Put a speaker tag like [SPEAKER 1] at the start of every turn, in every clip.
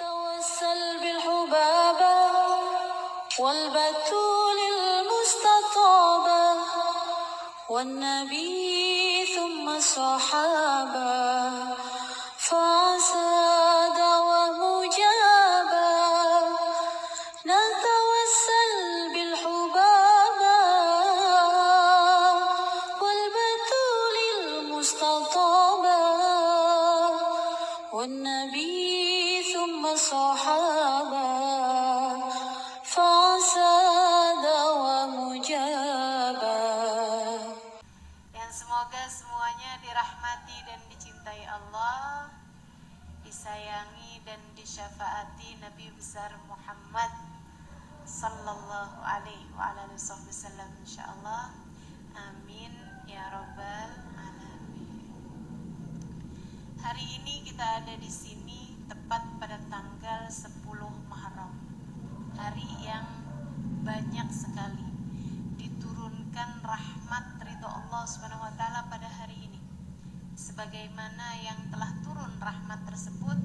[SPEAKER 1] توسل بالحبابة والبتول المستطابة والنبي ثم الصحابة فعسى دعوة مجابة نتوسل بالحبابة والبتول المستطابة والنبي ثم الصحابة فعسى دعوة مجابة.
[SPEAKER 2] Dan semoga semuanya dirahmati dan dicintai Allah, disayangi dan disyafaati Nabi besar Muhammad sallallahu alaihi wasallam insyaallah. Amin ya rabbal alamin. Hari ini kita ada di sini tepat pada tanggal 10 Muharram. Hari yang banyak sekali diturunkan rahmat ridho Allah Subhanahu wa taala pada hari ini. Sebagaimana yang telah turun rahmat tersebut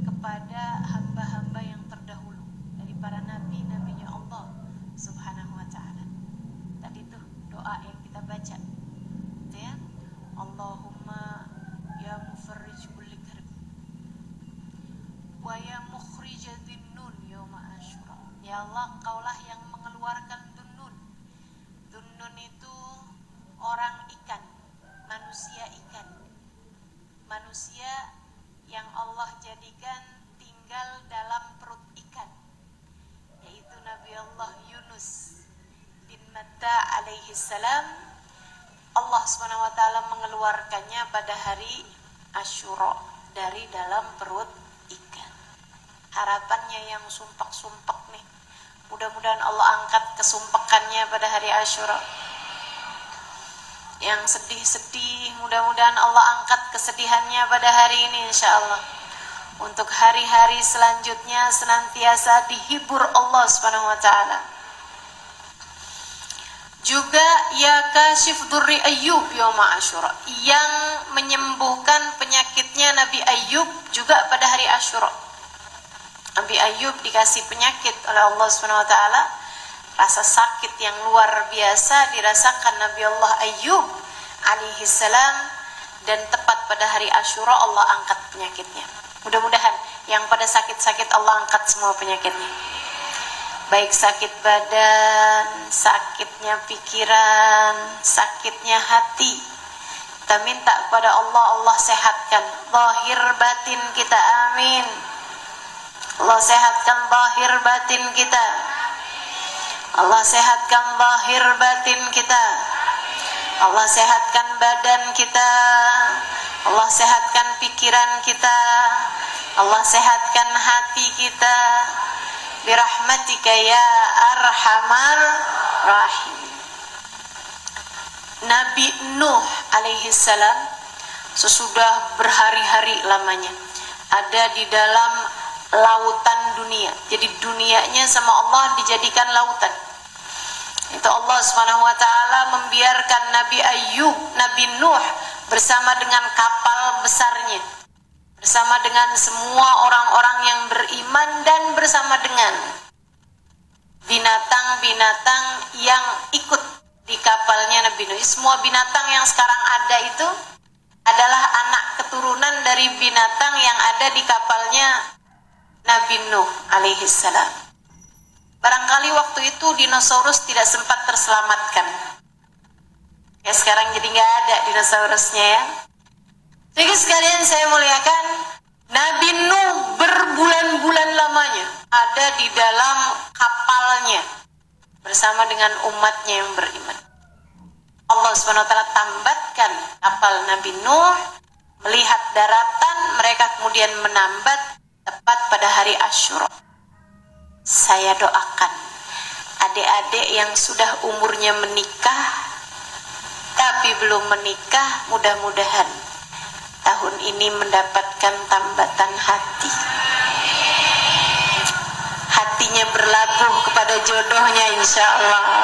[SPEAKER 2] kepada hamba-hamba yang terdahulu dari para nabi-nabinya Allah Subhanahu wa taala. Tadi tuh doa yang kita baca. Gitu ya. Allahumma ya mufarrij kulli karb wa ya mukhrij dhinnun yauma asyura. Ya Allah, Engkaulah yang mengeluarkan Dhunnun. Dhunnun itu orang ikan, manusia ikan. Manusia yang Allah jadikan tinggal dalam perut ikan, yaitu Nabi Allah Yunus bin Matta alaihi salam. Allah Subhanahu wa taala mengeluarkannya pada hari Asyura dari dalam perut ikan. Harapannya yang sumpek-sumpek nih, mudah-mudahan Allah angkat kesumpekannya pada hari Asyura. Yang sedih-sedih, mudah-mudahan Allah angkat kesedihannya pada hari ini insyaallah. Untuk hari-hari selanjutnya senantiasa dihibur Allah Subhanahu wa taala. Juga ya kasyif durri Ayyub yauma Asyura, yang menyembuhkan penyakitnya Nabi Ayyub juga pada hari Asyura. Nabi Ayyub dikasih penyakit oleh Allah Subhanahu wa taala. Rasa sakit yang luar biasa dirasakan Nabi Allah Ayyub alaihi salam, dan tepat pada hari Asyura Allah angkat penyakitnya. Mudah-mudahan yang pada sakit-sakit Allah angkat semua penyakitnya. Baik sakit badan, sakitnya pikiran, sakitnya hati. Kita minta kepada Allah, Allah sehatkan zahir batin kita, amin. Allah sehatkan zahir batin kita. Allah sehatkan zahir batin kita. Allah sehatkan badan kita. Allah sehatkan pikiran kita. Allah sehatkan hati kita. Birahmatika ya arhamar rahim. Nabi Nuh alaihi salam sesudah berhari-hari lamanya ada di dalam lautan dunia. Jadi dunianya sama Allah dijadikan lautan. Itu Allah Subhanahu wa taala membiarkan Nabi Ayyub, Nabi Nuh bersama dengan kapal besarnya, bersama dengan semua orang-orang yang beriman, dan bersama dengan binatang-binatang yang ikut di kapalnya Nabi Nuh. Semua binatang yang sekarang ada itu adalah anak keturunan dari binatang yang ada di kapalnya Nabi Nuh alaihi salam. Barangkali waktu itu dinosaurus tidak sempat terselamatkan. Ya sekarang jadi nggak ada dinosaurusnya ya. Jadi sekalian saya muliakan, Nabi Nuh berbulan-bulan lamanya ada di dalam kapalnya bersama dengan umatnya yang beriman. Allah SWT tambatkan kapal Nabi Nuh, melihat daratan, mereka kemudian menambat tepat pada hari Asyura. Saya doakan adik-adik yang sudah umurnya menikah tapi belum menikah, mudah-mudahan tahun ini mendapatkan tambatan hati. Hatinya berlabuh kepada jodohnya insya Allah.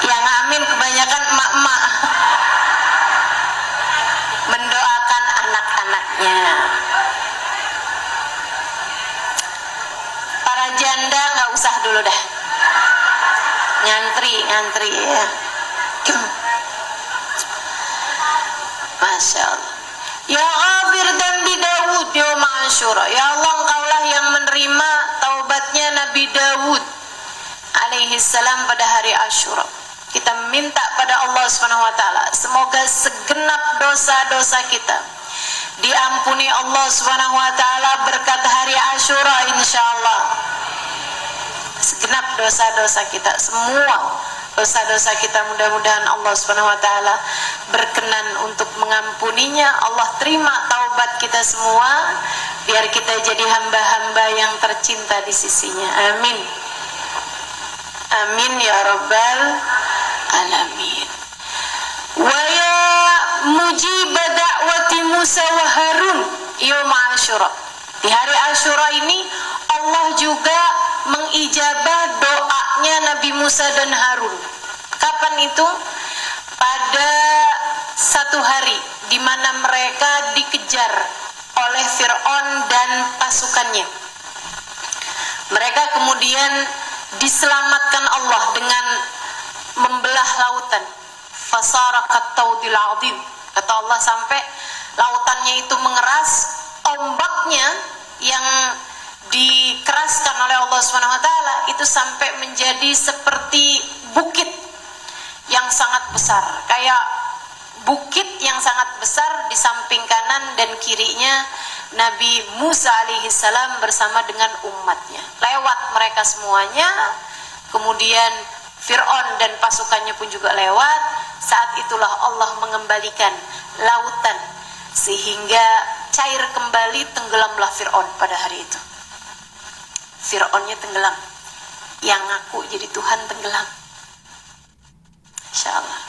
[SPEAKER 2] Yang amin kebanyakan emak-emak. nyantri ya. Masya Allah. Ya ghafir dambi Dawud yaum Asyura. Ya Allah, Engkaulah yang menerima taubatnya Nabi Dawud alaihi salam pada hari Asyura. Kita minta pada Allah Subhanahu wa taala semoga segenap dosa-dosa kita diampuni Allah Subhanahu wa taala berkat hari Asyura insyaallah. Segenap dosa-dosa kita, semua dosa-dosa kita mudah-mudahan Allah Subhanahu wa taala berkenan untuk mengampuninya. Allah terima taubat kita semua biar kita jadi hamba-hamba yang tercinta di sisinya. Amin. Amin ya rabbal alamin. Wa ya mujib da'wati Musa wa Harun yaum Asyura. Di hari Asyura ini Allah juga mengijabah doanya Nabi Musa dan Harun. Kapan itu? Pada satu hari di mana mereka dikejar oleh Fir'aun dan pasukannya. Mereka kemudian diselamatkan Allah dengan membelah lautan. Fasara kattaudil azim. Kata Allah sampai lautannya itu mengeras, ombaknya yang dikeraskan oleh Allah Subhanahu wa taala itu sampai menjadi seperti bukit yang sangat besar, kayak bukit yang sangat besar di samping kanan dan kirinya Nabi Musa alaihi salam bersama dengan umatnya. Lewat mereka semuanya, kemudian Fir'aun dan pasukannya pun juga lewat. Saat itulah Allah mengembalikan lautan sehingga cair kembali, tenggelamlah Fir'aun pada hari itu. Fir'aunnya tenggelam, yang ngaku jadi Tuhan tenggelam. Insya Allah.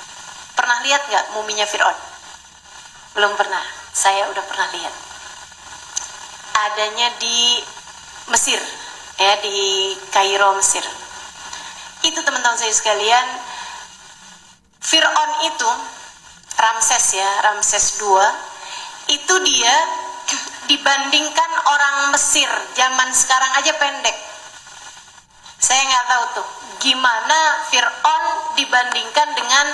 [SPEAKER 2] Pernah lihat nggak muminya Fir'aun? Belum pernah. Saya udah pernah lihat. Adanya di Mesir, ya, di Kairo, Mesir. Itu teman-teman saya sekalian, Fir'aun itu Ramses ya, Ramses II, itu dia dibandingkan orang Mesir zaman sekarang aja pendek. Saya nggak tahu tuh gimana Fir'aun dibandingkan dengan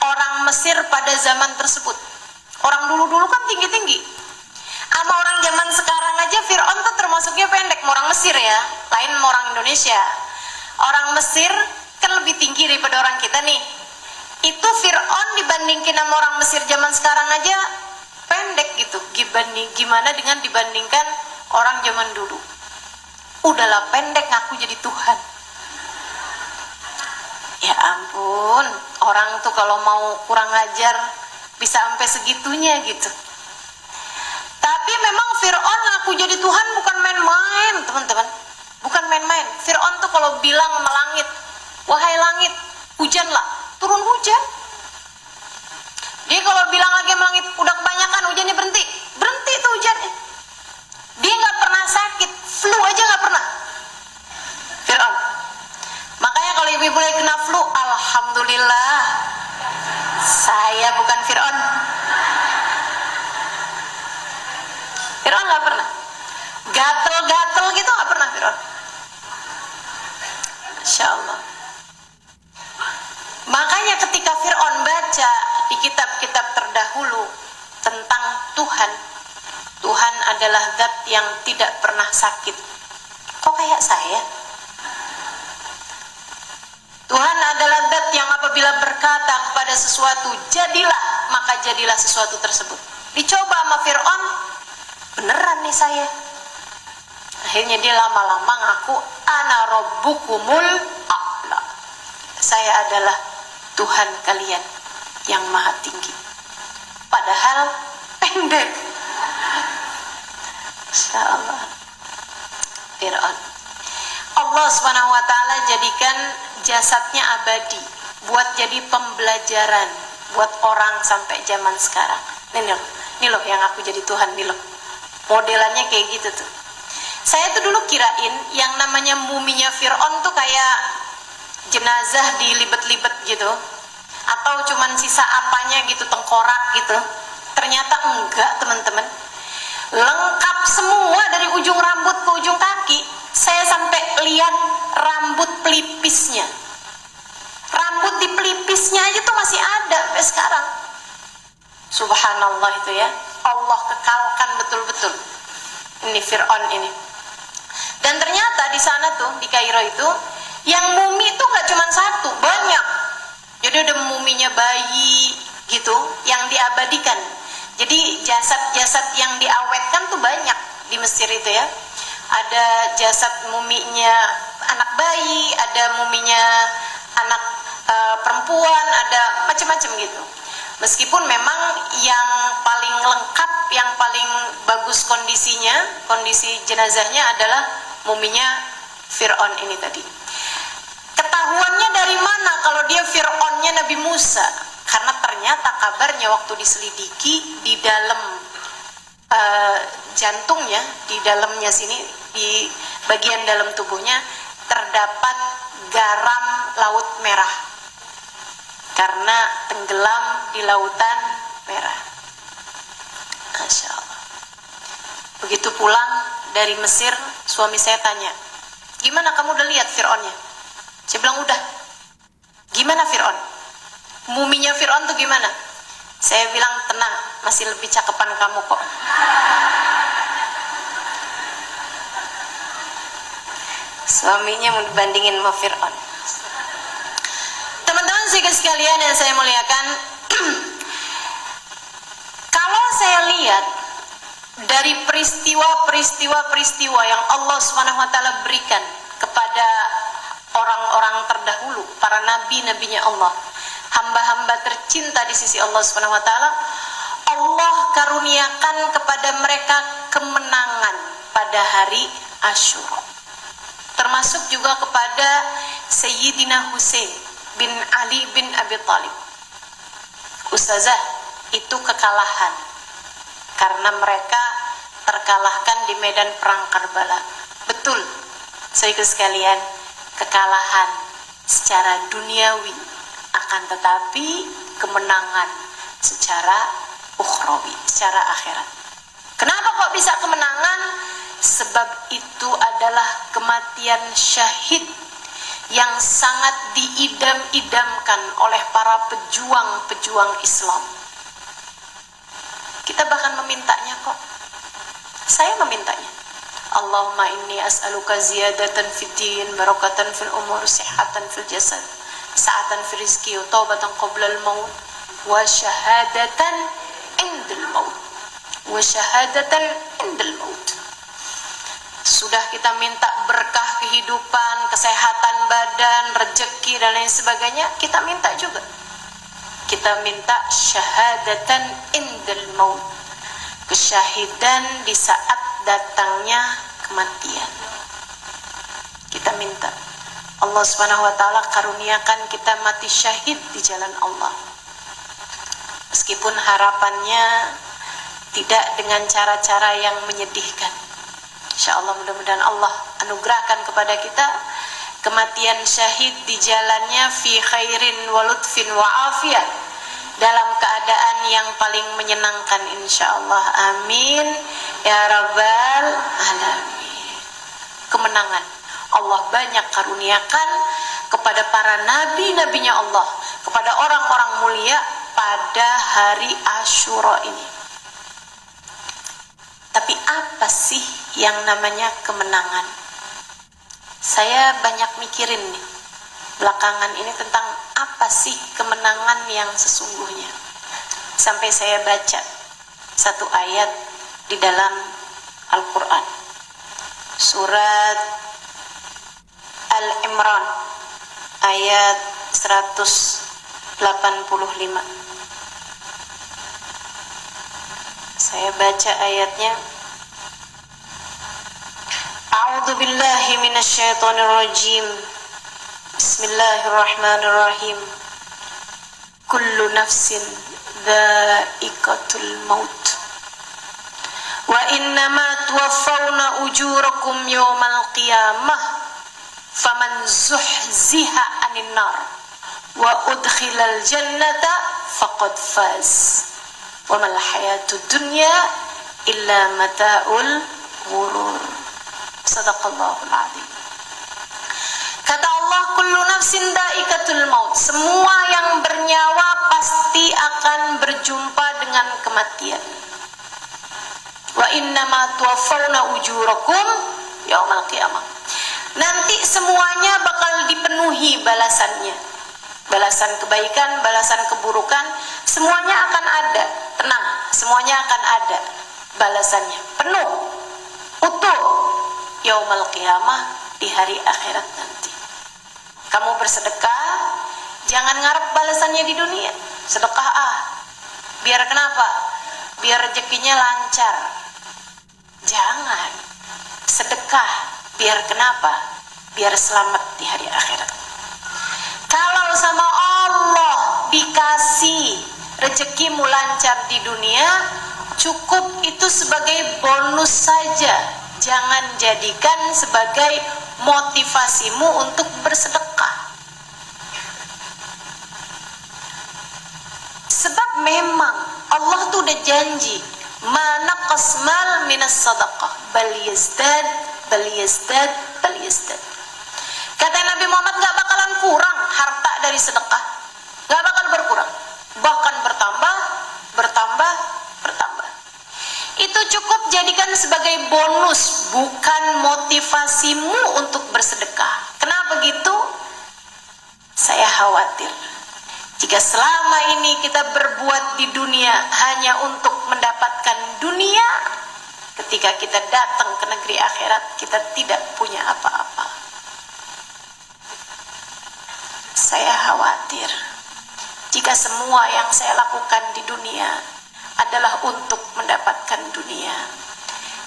[SPEAKER 2] orang Mesir pada zaman tersebut. Orang dulu-dulu kan tinggi-tinggi. Sama orang zaman sekarang aja Fir'aun tuh termasuknya pendek. Orang Mesir ya, lain sama orang Indonesia. Orang Mesir kan lebih tinggi daripada orang kita nih. Itu Fir'aun dibandingkan sama orang Mesir zaman sekarang aja pendek gitu. Gimana dengan dibandingkan orang zaman dulu? Udahlah pendek ngaku jadi Tuhan. Ya ampun, orang tuh kalau mau kurang ajar bisa sampai segitunya gitu. Tapi memang Fir'aun ngaku jadi Tuhan bukan main-main, teman-teman. Bukan main-main. Fir'aun tuh kalau bilang sama langit, wahai langit, hujanlah, turun hujan. Dia kalau bilang lagi sama langit, udah kebanyakan hujannya, berhenti. Berhenti tuh hujannya. Dia nggak pernah sakit, flu aja nggak pernah. Fir'aun. Makanya kalau ibu-ibu lagi kena flu, alhamdulillah, saya bukan Fir'aun. Fir'aun nggak pernah. Gatel-gatel gitu nggak pernah Fir'aun. Masya Allah. Makanya ketika Fir'aun baca di kitab-kitab terdahulu tentang Tuhan, Tuhan adalah zat yang tidak pernah sakit. Kok kayak saya? Tuhan adalah zat yang apabila berkata kepada sesuatu, jadilah, maka jadilah sesuatu tersebut. Dicoba sama Fir'aun, beneran nih saya. Akhirnya dia lama-lama ngaku, ana rabbukumul a'la. Saya adalah Tuhan kalian yang maha tinggi. Padahal pendek. Insya Allah. Fir'aun. Allah Subhanahu wa taala jadikan jasadnya abadi buat jadi pembelajaran buat orang sampai zaman sekarang. Nih loh yang aku jadi Tuhan, nih loh. Modelannya kayak gitu tuh. Saya tuh dulu kirain yang namanya muminya Fir'aun tuh kayak jenazah dilibet-libet gitu, atau cuman sisa apanya gitu, tengkorak gitu. Ternyata enggak, teman-teman. Lengkap semua dari ujung rambut ke ujung kaki. Saya sampai lihat rambut pelipisnya. Rambut di pelipisnya aja tuh masih ada sampai sekarang. Subhanallah itu ya. Allah kekalkan betul-betul ini Fir'aun ini. Dan ternyata di sana tuh di Kairo itu yang mumi itu nggak cuma satu, banyak. Jadi ada muminya bayi gitu yang diabadikan. Jadi jasad-jasad yang diawetkan tuh banyak di Mesir itu ya. Ada jasad muminya anak bayi, ada muminya anak perempuan, ada macam-macam gitu. Meskipun memang yang paling lengkap, yang paling bagus kondisinya, kondisi jenazahnya adalah muminya Fir'aun ini tadi. Ketahuannya dari mana kalau dia Fir'aunnya Nabi Musa? Karena ternyata kabarnya waktu diselidiki di dalam jantungnya, di dalamnya sini, di bagian dalam tubuhnya terdapat garam laut merah karena tenggelam di lautan merah. Masya Allah. Begitu pulang dari Mesir, suami saya tanya, gimana kamu udah lihat Fir'aunnya? Saya bilang udah. Gimana Fir'aun? Muminya Fir'aun tuh gimana? Saya bilang tenang, masih lebih cakepan kamu kok. Suaminya mau dibandingin sama Fir'aun. Teman-teman sekalian yang saya muliakan, kalau saya lihat dari peristiwa yang Allah SWT berikan kepada orang-orang terdahulu, para nabi-nabinya Allah, hamba-hamba tercinta di sisi Allah SWT, Allah karuniakan kepada mereka kemenangan pada hari Asyura. Termasuk juga kepada Sayyidina Husain bin Ali bin Abi Thalib. Ustazah, itu kekalahan karena mereka terkalahkan di medan perang Karbala. Betul, saudara sekalian, kekalahan secara duniawi, akan tetapi kemenangan secara ukhrawi, secara akhirat. Kenapa kok bisa kemenangan? Sebab itu adalah kematian syahid yang sangat diidam-idamkan oleh para pejuang-pejuang Islam. Kita bahkan memintanya kok. Saya memintanya. Allahumma inni as'aluka ziyadatan fid din, barakatan fil umur, sihatan fil jasad, sa'atan fil rizki, taubatan qoblal maut, wa syahadatan indal maut. Wa syahadatan indal maut. Sudah kita minta berkah kehidupan, kesehatan badan, rezeki dan lain sebagainya, kita minta juga. Kita minta syahadatan indal maut, kesyahidan di saat datangnya kematian. Kita minta Allah SWT karuniakan kita mati syahid di jalan Allah. Meskipun harapannya tidak dengan cara-cara yang menyedihkan. InsyaAllah mudah-mudahan Allah anugerahkan kepada kita kematian syahid di jalannya fi khairin wa lutfin wa afiyah, dalam keadaan yang paling menyenangkan insyaallah. Amin ya rabbal alamin. Kemenangan Allah banyak karuniakan kepada para nabi-nabinya Allah, kepada orang-orang mulia pada hari Asyura ini. Tapi apa sih yang namanya kemenangan? Saya banyak mikirin nih belakangan ini tentang apa sih kemenangan yang sesungguhnya. Sampai saya baca satu ayat di dalam Al-Quran, surat Al-Imran ayat 185. Saya baca ayatnya. A'udzu billahi minasyaitonir rajim. Bismillahirrahmanirrahim. Kullu nafsin dha'iqatul maut. Wa innama tuwaffawna ujurakum yawmal qiyamah. Faman zuhziha 'anil nar wa udkhilal jannata faqad faz. Wa mal hayatud dunya illa mata'ul ghurur. Sadaqallahul azim. Kata Allah, kullu nafsin dha'iqatul maut. Semua yang bernyawa pasti akan berjumpa dengan kematian. Wa innama tuwaffawna ujurakum yaumal qiyamah. Nanti semuanya bakal dipenuhi balasannya. Balasan kebaikan, balasan keburukan, semuanya akan ada. Tenang, semuanya akan ada balasannya. Penuh, utuh. Yaumal qiyamah, di hari akhirat nanti. Kamu bersedekah, jangan ngarep balasannya di dunia. Sedekah biar kenapa? Biar rezekinya lancar. Jangan. Sedekah, biar kenapa? Biar selamat di hari akhirat. Kalau sama Allah dikasih rezekimu lancar di dunia, cukup itu sebagai bonus saja. Jangan jadikan sebagai motivasimu untuk bersedekah. Sebab memang Allah tuh udah janji, mana qasmal minas sadaqah bal yazdad bal yazdad bal yazdad. Kata Nabi Muhammad, gak bakalan kurang harta dari sedekah, gak bakal berkurang, bahkan bertambah, bertambah, bertambah. Itu cukup jadikan sebagai bonus, bukan motivasimu untuk bersedekah. Kenapa gitu? Saya khawatir jika selama ini kita berbuat di dunia hanya untuk mendapatkan dunia, ketika kita datang ke negeri akhirat kita tidak punya apa-apa. Saya khawatir jika semua yang saya lakukan di dunia adalah untuk mendapatkan dunia,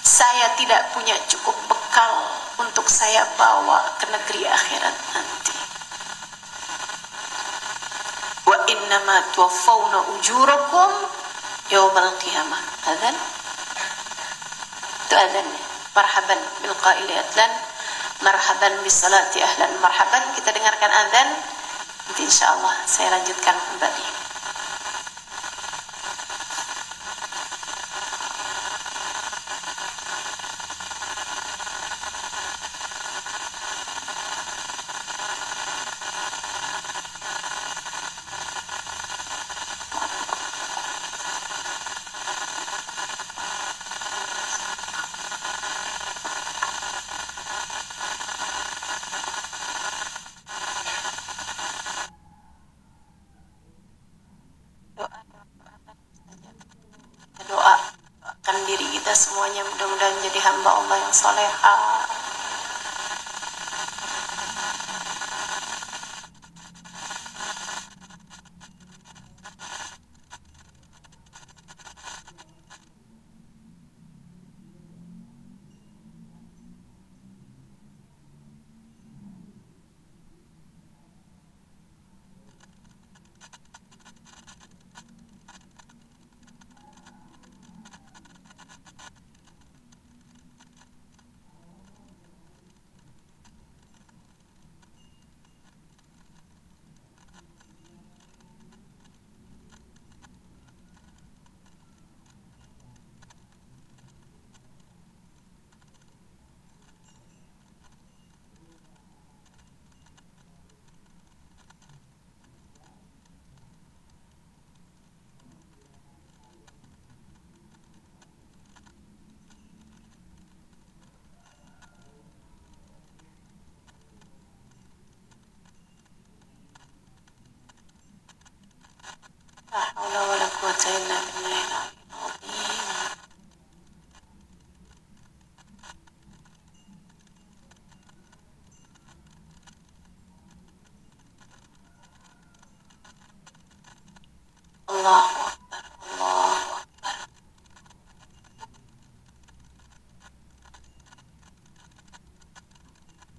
[SPEAKER 2] saya tidak punya cukup bekal untuk saya bawa ke negeri akhirat nanti. Wa innama tuwaffawna ujurakum yaumal qiyamah. Adzan? Itu adzannya. Marhaban bil qaili adlan, marhaban bis salati ahlan marhaban. Kita dengarkan adzan, nanti insyaallah saya lanjutkan kembali. Doakan diri kita semuanya mudah-mudahan jadi hamba Allah yang salehah. La haula wala quwwata illa billahil aliyyil azim. Allahu akbar, Allahu akbar.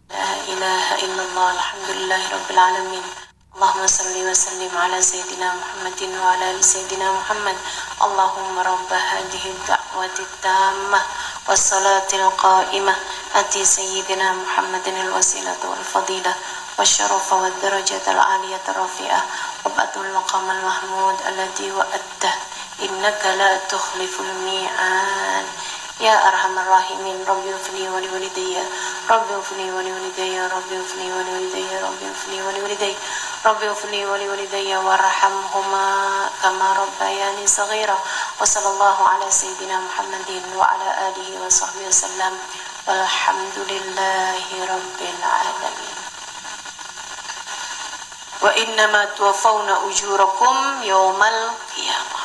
[SPEAKER 2] La ilaha illallah, alhamdulillahi rabbil alamin. Allahumma salli wa sallim ala sayyidina Muhammadin wa ala ali sayyidina Muhammad. Allahumma rabba hadhihi ad-da'wati at-tammah was-salati al-qa'imah ati sayyidina Muhammadin al-wasilata wal-fadilah wasyarafa wad-darajata al-'aliyata rafi'ah wa ba'dul maqam al-mahmud alladhi wa'adtah innaka la tukhliful mi'ad يا أرحم الراحمين رب اغفر لي ولوالدي رب اغفر لي ولوالدي رب اغفر لي ولوالدي رب اغفر لي ولوالدي رب اغفر لي ولوالدي وارحمهما كما ربياني صغيرا وصلى الله على سيدنا محمد وعلى آله وصحبه وسلم والحمد لله رب العالمين. وإنما توفون أجوركم يوم القيامة.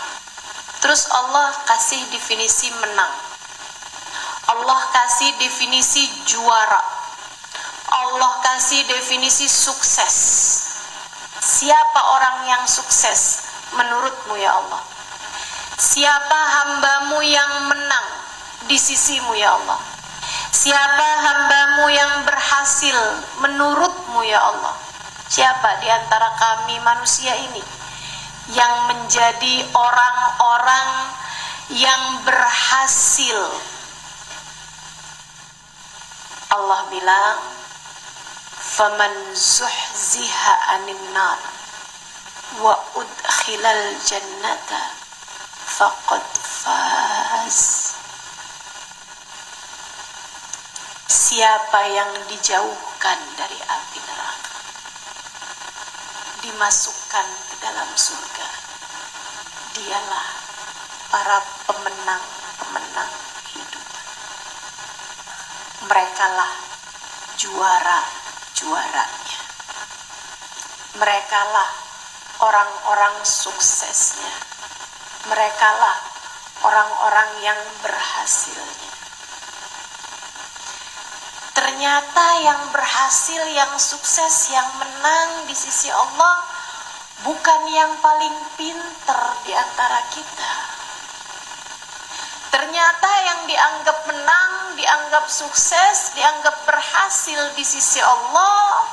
[SPEAKER 2] Terus Allah kasih definisi menang, Allah kasih definisi juara, Allah kasih definisi sukses. Siapa orang yang sukses menurutmu ya Allah? Siapa hambamu yang menang di sisimu ya Allah? Siapa hambamu yang berhasil menurutmu ya Allah? Siapa di antara kami manusia ini yang menjadi orang-orang yang berhasil? Allah bilang, faman zuhziha anin nar wa udkhilal jannata faqad faz. Siapa yang dijauhkan dari api neraka, dimasukkan ke dalam surga, dialah para pemenang-pemenang hidup. Merekalah juara-juaranya. Merekalah orang-orang suksesnya. Merekalah orang-orang yang berhasilnya. Ternyata yang berhasil, yang sukses, yang menang di sisi Allah bukan yang paling pinter di antara kita. Ternyata yang dianggap menang, dianggap sukses, dianggap berhasil di sisi Allah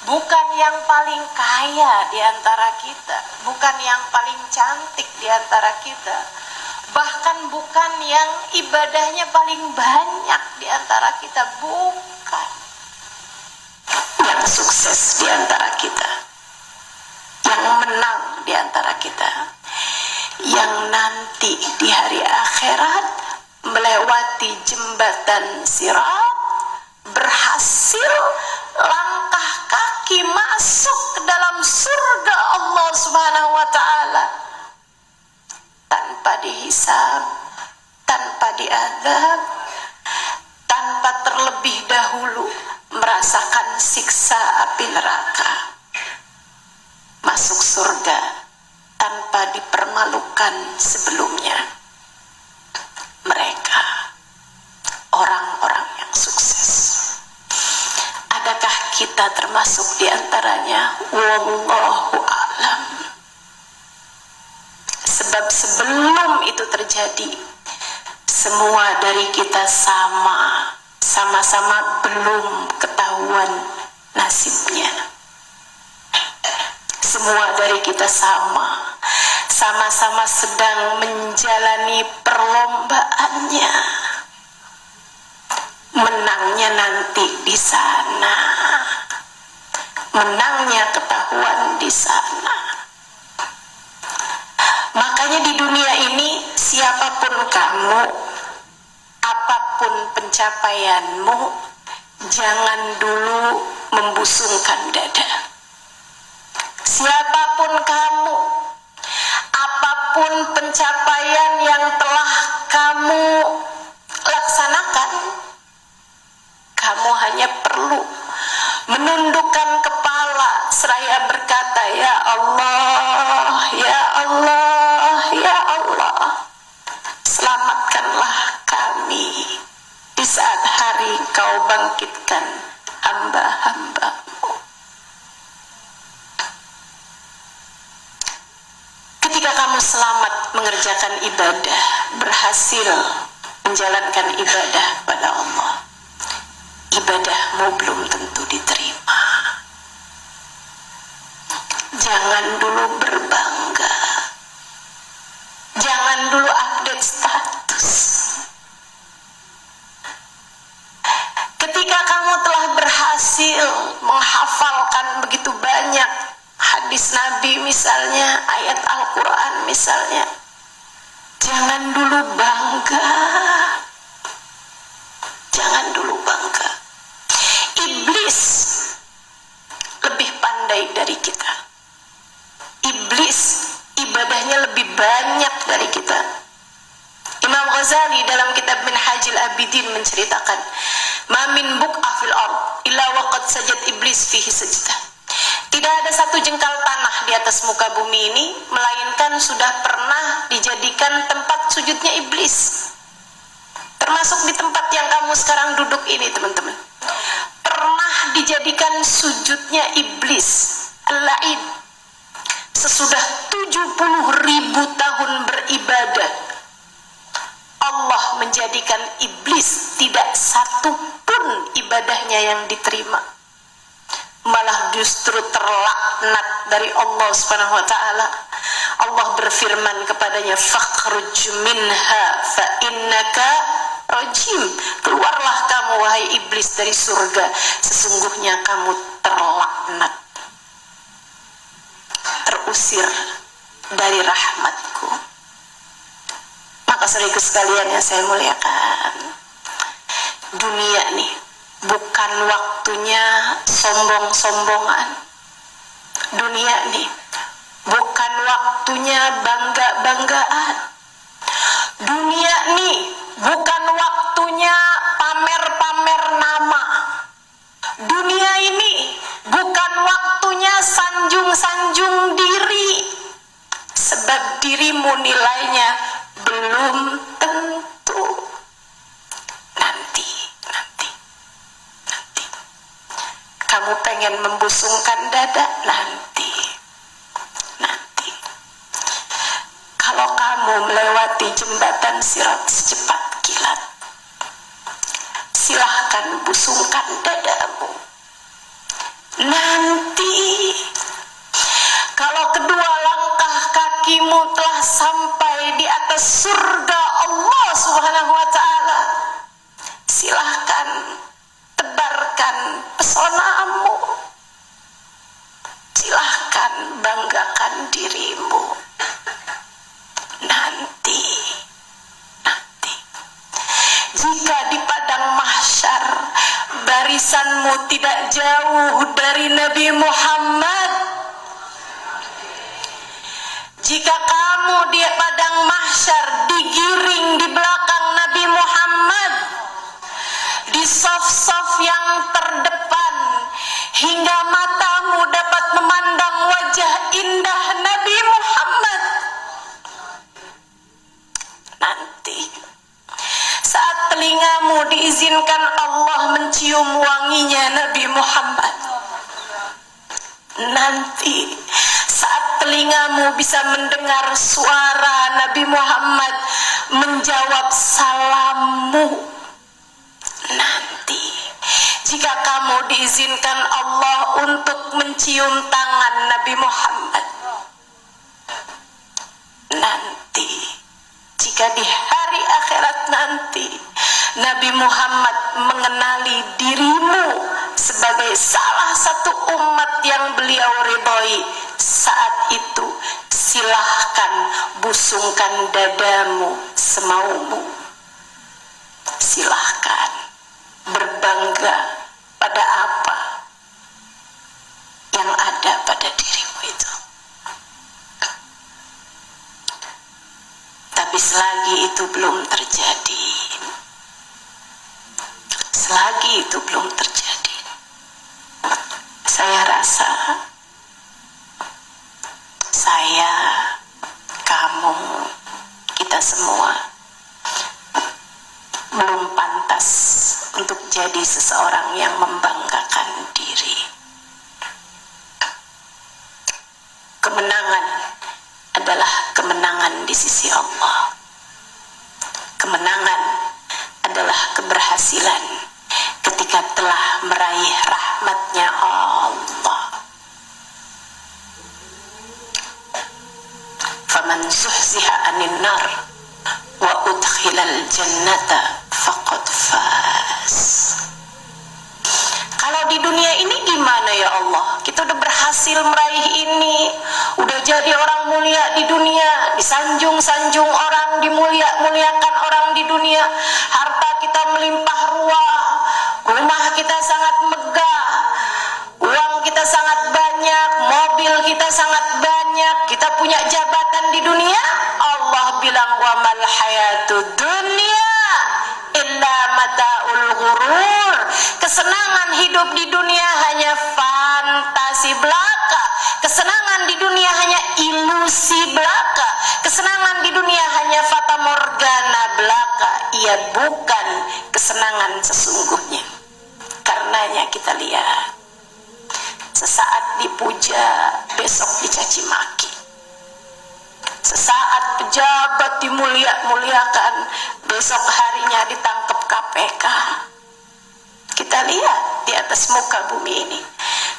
[SPEAKER 2] bukan yang paling kaya di antara kita, bukan yang paling cantik di antara kita, bahkan bukan yang ibadahnya paling banyak di antara kita, bukan yang sukses di antara kita, yang menang di antara kita, yang nanti di hari akhirat melewati jembatan Sirat, berhasil langkah kaki masuk ke dalam surga Allah Subhanahu wa ta'ala tanpa dihisab, tanpa diazab, tanpa terlebih dahulu merasakan siksa api neraka, masuk surga tanpa dipermalukan sebelumnya. Mereka orang-orang yang sukses. Adakah kita termasuk di antaranya? Wallahu a'lam. Sebab sebelum itu terjadi, semua dari kita sama-sama belum ketahuan nasibnya. Semua dari kita sama-sama sedang menjalani perlombaannya. Menangnya nanti di sana, menangnya ketahuan di sana. Makanya di dunia ini siapapun kamu, apapun pencapaianmu, jangan dulu membusungkan dada. Siapapun kamu, apapun pencapaian yang telah kamu laksanakan, kamu hanya perlu menundukkan kepala seraya berkata, ya Allah, ya Allah, ya Allah, selamatkanlah kami di saat hari Kau bangkitkan hamba-hambamu. Ketika kamu selamat mengerjakan ibadah, berhasil menjalankan ibadah pada Allah, ibadahmu belum tentu diterima. Jangan dulu berbangga, jangan dulu update status. Ketika kamu telah berhasil menghafalkan begitu banyak hadis Nabi misalnya, ayat Al-Quran misalnya, jangan dulu bangga, lebih banyak dari kita. Imam Ghazali dalam kitab Minhajul Abidin menceritakan, "Ma min buq'ah fil ard illa waqad sajad iblis fihi sajdah." Tidak ada satu jengkal tanah di atas muka bumi ini melainkan sudah pernah dijadikan tempat sujudnya iblis. Termasuk di tempat yang kamu sekarang duduk ini, teman-teman. Pernah dijadikan sujudnya iblis, al-la'in. Sesudah 70.000 tahun beribadah, Allah menjadikan iblis tidak satu pun ibadahnya yang diterima. Malah justru terlaknat dari Allah Subhanahu wa taala. Allah berfirman kepadanya, "Fakhruj minha fa innaka rajim." Keluarlah kamu wahai iblis dari surga, sesungguhnya kamu terlaknat, terusir dari rahmatku. Maka saudaraku sekalian yang saya muliakan, dunia nih bukan waktunya sombong-sombongan. Dunia nih bukan waktunya bangga-banggaan. Dunia nih bukan waktunya pamer-pamer nama. Dunia ini bukan waktunya sanjung-sanjung diri. Sebab dirimu nilainya belum tentu. Nanti. Kamu pengen membusungkan dada? Nanti. Kalau kamu melewati jembatan Sirat secepat kilat, silahkan busungkan dadamu. Nanti. Kalau kedua langkah kakimu telah sampai di atas surga Allah Subhanahu wa taala, silahkan tebarkan pesonamu. Silahkan banggakan dirimu. Nanti. Jika di padang mahsyar barisanmu tidak jauh dari Nabi Muhammad, jika kamu di padang mahsyar digiring di belakang Nabi Muhammad, di saf-saf yang terdepan, hingga matamu dapat memandang wajah indah Nabi Muhammad, nanti saat telingamu diizinkan Allah mencium wanginya Nabi Muhammad, nanti saat telingamu bisa mendengar suara Nabi Muhammad menjawab salammu, nanti jika kamu diizinkan Allah untuk mencium tangan Nabi Muhammad, nanti jika di hari akhirat nanti Nabi Muhammad mengenali dirimu sebagai salah satu umat yang beliau ridhoi, saat itu silahkan busungkan dadamu semaumu. Silahkan berbangga pada apa yang ada pada dirimu itu. Tapi selagi itu belum terjadi, saya rasa saya, kamu, kita semua belum pantas untuk jadi seseorang yang membanggakan diri. Kemenangan adalah kemenangan di sisi Allah. Kemenangan adalah keberhasilan ketika telah meraih rahmatnya Allah. Faman zuhziha 'anil nar wa udkhilal jannata faqad faz. Kalau di dunia ini gimana ya Allah? Kita udah berhasil meraih ini, udah jadi orang mulia di dunia, disanjung-sanjung orang, dimulia-muliakan orang di dunia, harta kita melimpah ruah, rumah kita sangat megah, uang kita sangat banyak, mobil kita sangat banyak, kita punya jabatan di dunia. bilang wa mal hayatud dunya illa mataul ghurur. Kesenangan hidup di dunia hanya fantasi belaka. Kesenangan di dunia hanya ilusi belaka. Kesenangan di dunia hanya fata morgana belaka. Ia bukan kesenangan sesungguhnya. Karenanya kita lihat, sesaat dipuja, besok dicaci maki. Sesaat pejabat dimuliakan, besok harinya ditangkap KPK. Kita lihat di atas muka bumi ini,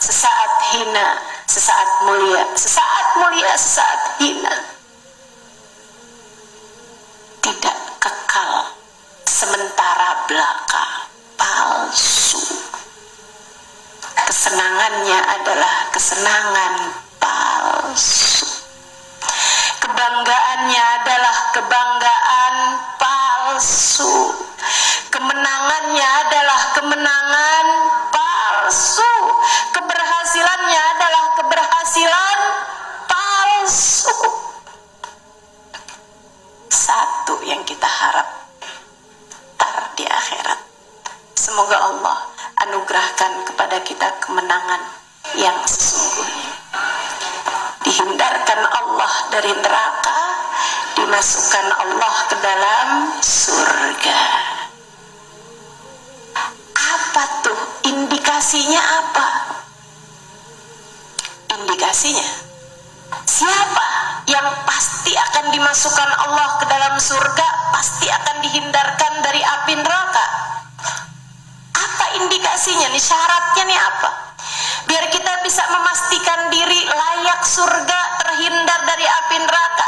[SPEAKER 2] sesaat hina, sesaat mulia, sesaat mulia, sesaat hina. Tidak kekal, sementara belaka, palsu. Kesenangannya adalah kesenangan palsu. Kebanggaannya adalah kebanggaan palsu. Kemenangannya adalah kemenangan palsu. Keberhasilannya adalah keberhasilan palsu. Satu yang kita harap tar di akhirat, semoga Allah anugerahkan kepada kita kemenangan yang sesungguhnya. Dihindarkan Allah dari neraka, dimasukkan Allah ke dalam surga. Apa tuh indikasinya? Apa indikasinya? Siapa yang pasti akan dimasukkan Allah ke dalam surga, pasti akan dihindarkan dari api neraka? Apa indikasinya nih? Syaratnya nih apa? Biar kita bisa memastikan diri layak surga, terhindar dari api neraka.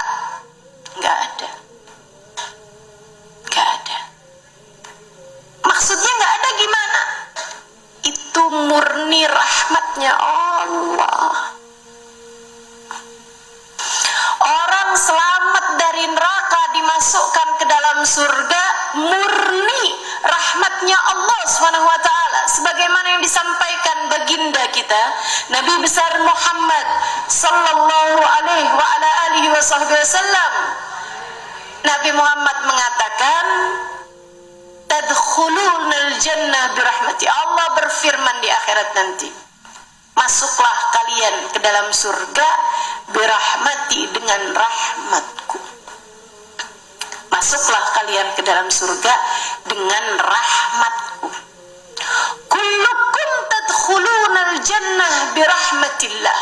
[SPEAKER 2] Nggak ada. Nggak ada. Maksudnya nggak ada gimana? Itu murni rahmatnya Allah. Orang selamat dari neraka dimasukkan ke dalam surga murni rahmatnya Allah SWT. Sebagaimana yang disampaikan baginda kita Nabi besar Muhammad sallallahu alaihi wa ala alihi wasallam. Nabi Muhammad mengatakan, tadkhulunal jannah birahmati. Allah berfirman di akhirat nanti, masuklah kalian ke dalam surga birahmati, dengan rahmatku. Masuklah kalian ke dalam surga dengan rahmatku. Kullukum tadkhulunal jannah birahmatillah.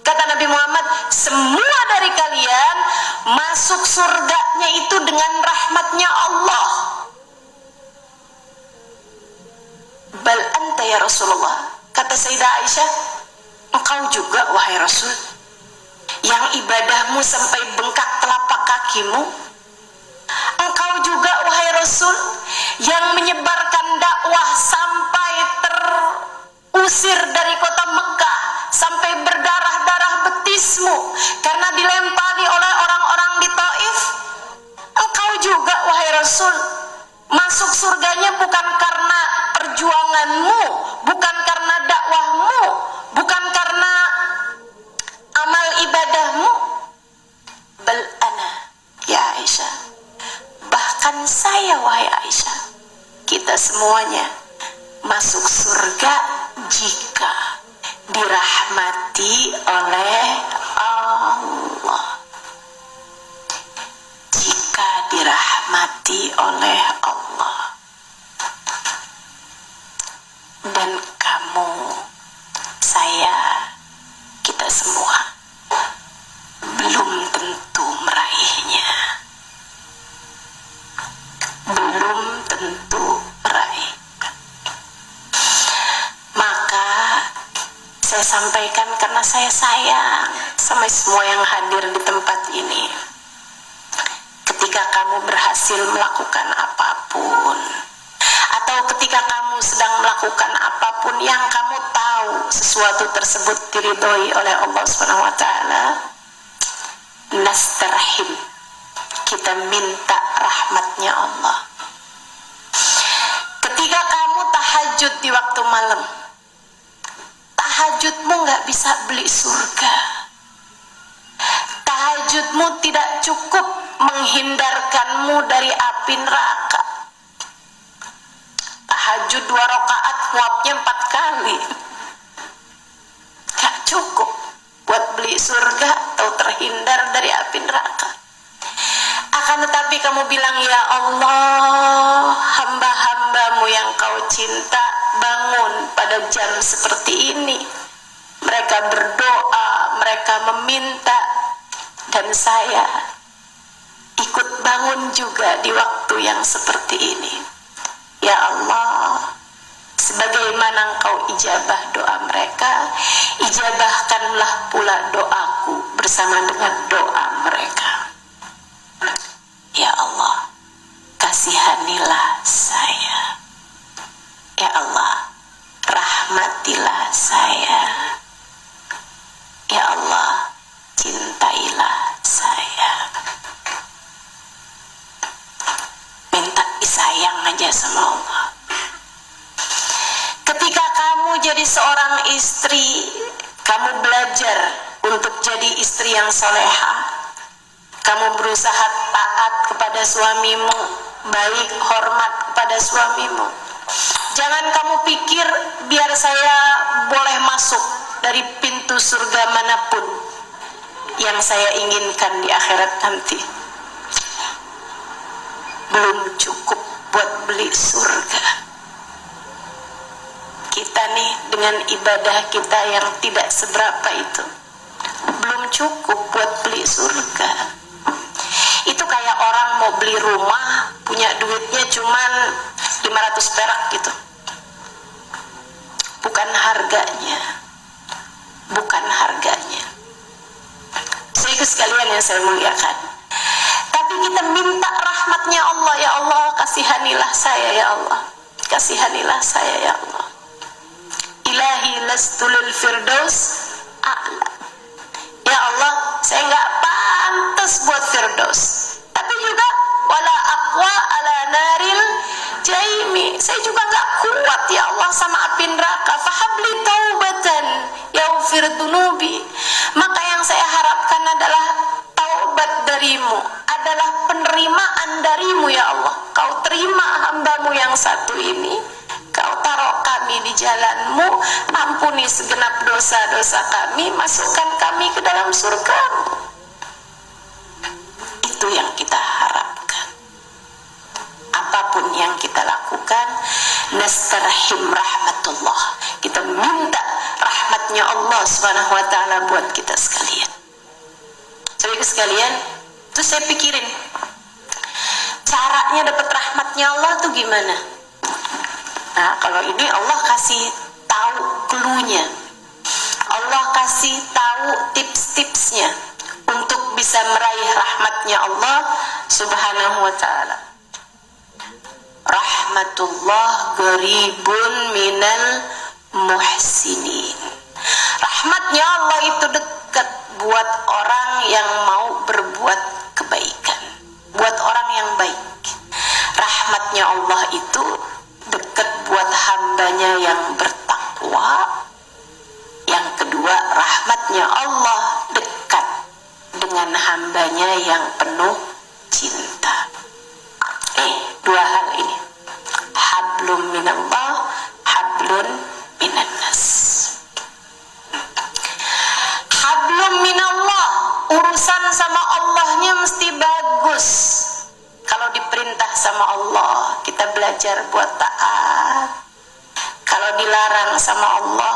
[SPEAKER 2] Kata Nabi Muhammad, semua dari kalian masuk surganya itu dengan rahmatnya Allah. Bal anta ya Rasulullah. Kata Sayyidah Aisyah, engkau juga wahai Rasul, yang ibadahmu sampai bengkak telapak kakimu. Engkau juga wahai Rasul, yang menyebarkan dakwah sampai terusir dari kota Mekah, sampai berdarah-darah betismu karena dilempari oleh orang-orang di Taif. Engkau juga wahai Rasul, masuk surganya bukan karena perjuanganmu, bukan karena dakwahmu, bukan karena amal ibadahmu. Bal ana ya Aisyah, bahkan saya wahai Aisyah, kita semuanya masuk surga jika dirahmati oleh Allah. Jika dirahmati oleh Allah. Dan kamu, saya, kita semua belum tentu meraihnya. Belum tentu meraih. Maka saya sampaikan karena saya sayang sama semua yang hadir di tempat ini. Ketika kamu berhasil melakukan apapun, atau ketika kamu sedang melakukan apapun yang kamu tahu sesuatu tersebut diridhoi oleh Allah SWT, nastarhim, kita minta rahmatnya Allah. Ketika kamu tahajud di waktu malam, tahajudmu nggak bisa beli surga. Tahajudmu tidak cukup menghindarkanmu dari api neraka. Tahajud 2 rakaat nguapnya 4 kali. Gak cukup buat beli surga atau terhindar dari api neraka. Akan tetapi kamu bilang, ya Allah, hamba-hambamu yang kau cinta bangun pada jam seperti ini. Mereka berdoa, mereka meminta, dan saya ikut bangun juga di waktu yang seperti ini. Ya Allah, sebagaimana Engkau ijabah doa mereka, ijabahkanlah pula doaku bersama dengan doa mereka. Ya Allah, kasihanilah saya. Ya Allah, rahmatilah saya. Ya Allah, cintailah saya. Minta disayang aja sama Allah. Ketika kamu jadi seorang istri, kamu belajar untuk jadi istri yang solehah. Kamu berusaha taat kepada suamimu, baik hormat kepada suamimu. Jangan kamu pikir biar saya boleh masuk dari pintu surga manapun yang saya inginkan di akhirat nanti. Belum cukup buat beli surga. Kita nih dengan ibadah kita yang tidak seberapa itu belum cukup buat beli surga. Itu kayak orang mau beli rumah, punya duitnya cuman 500 perak gitu. Bukan harganya. Bukan harganya. Saudaraku sekalian yang saya muliakan. Tapi kita minta rahmatnya Allah. Ya Allah, kasihanilah saya ya Allah. Kasihanilah saya ya Allah. Ilahi lastulul firdaus a'la. Ya Allah, saya nggak pantas buat firdaus. Tapi juga wala aqwa ala naril jaimi. Saya juga nggak kuat ya Allah sama api neraka. Fahabli taubatan yaghfir dunubi. Maka yang saya harapkan adalah taubat darimu, adalah penerimaan darimu ya Allah. Kau terima hambamu yang satu ini, kau taruh kami di jalanmu, ampuni segenap dosa-dosa kami, masukkan kami ke dalam surgamu. Itu yang kita harapkan. Apapun yang kita lakukan, nastarhim rahmatullah. Kita minta rahmatnya Allah Subhanahu wa ta'ala buat kita sekalian. Saudara sekalian, terus saya pikirin, caranya dapat rahmatnya Allah tuh gimana? Nah, kalau ini Allah kasih tahu clue-nya. Allah kasih tahu tips-tipsnya untuk bisa meraih rahmatnya Allah Subhanahu wa ta'ala. Rahmatullah qaribun minal muhsinin. Rahmatnya Allah itu dekat buat orang yang mau berbuat kebaikan, buat orang yang baik. Rahmatnya Allah itu dekat buat hambanya yang bertakwa. Yang kedua, rahmatnya Allah dekat dengan hambanya yang penuh cinta. Dua hal ini, hablum minallah, hablun minannas. Hablum minallah, urusan sama Allahnya mesti bagus. Kalau diperintah sama Allah, kita belajar buat taat. Kalau dilarang sama Allah,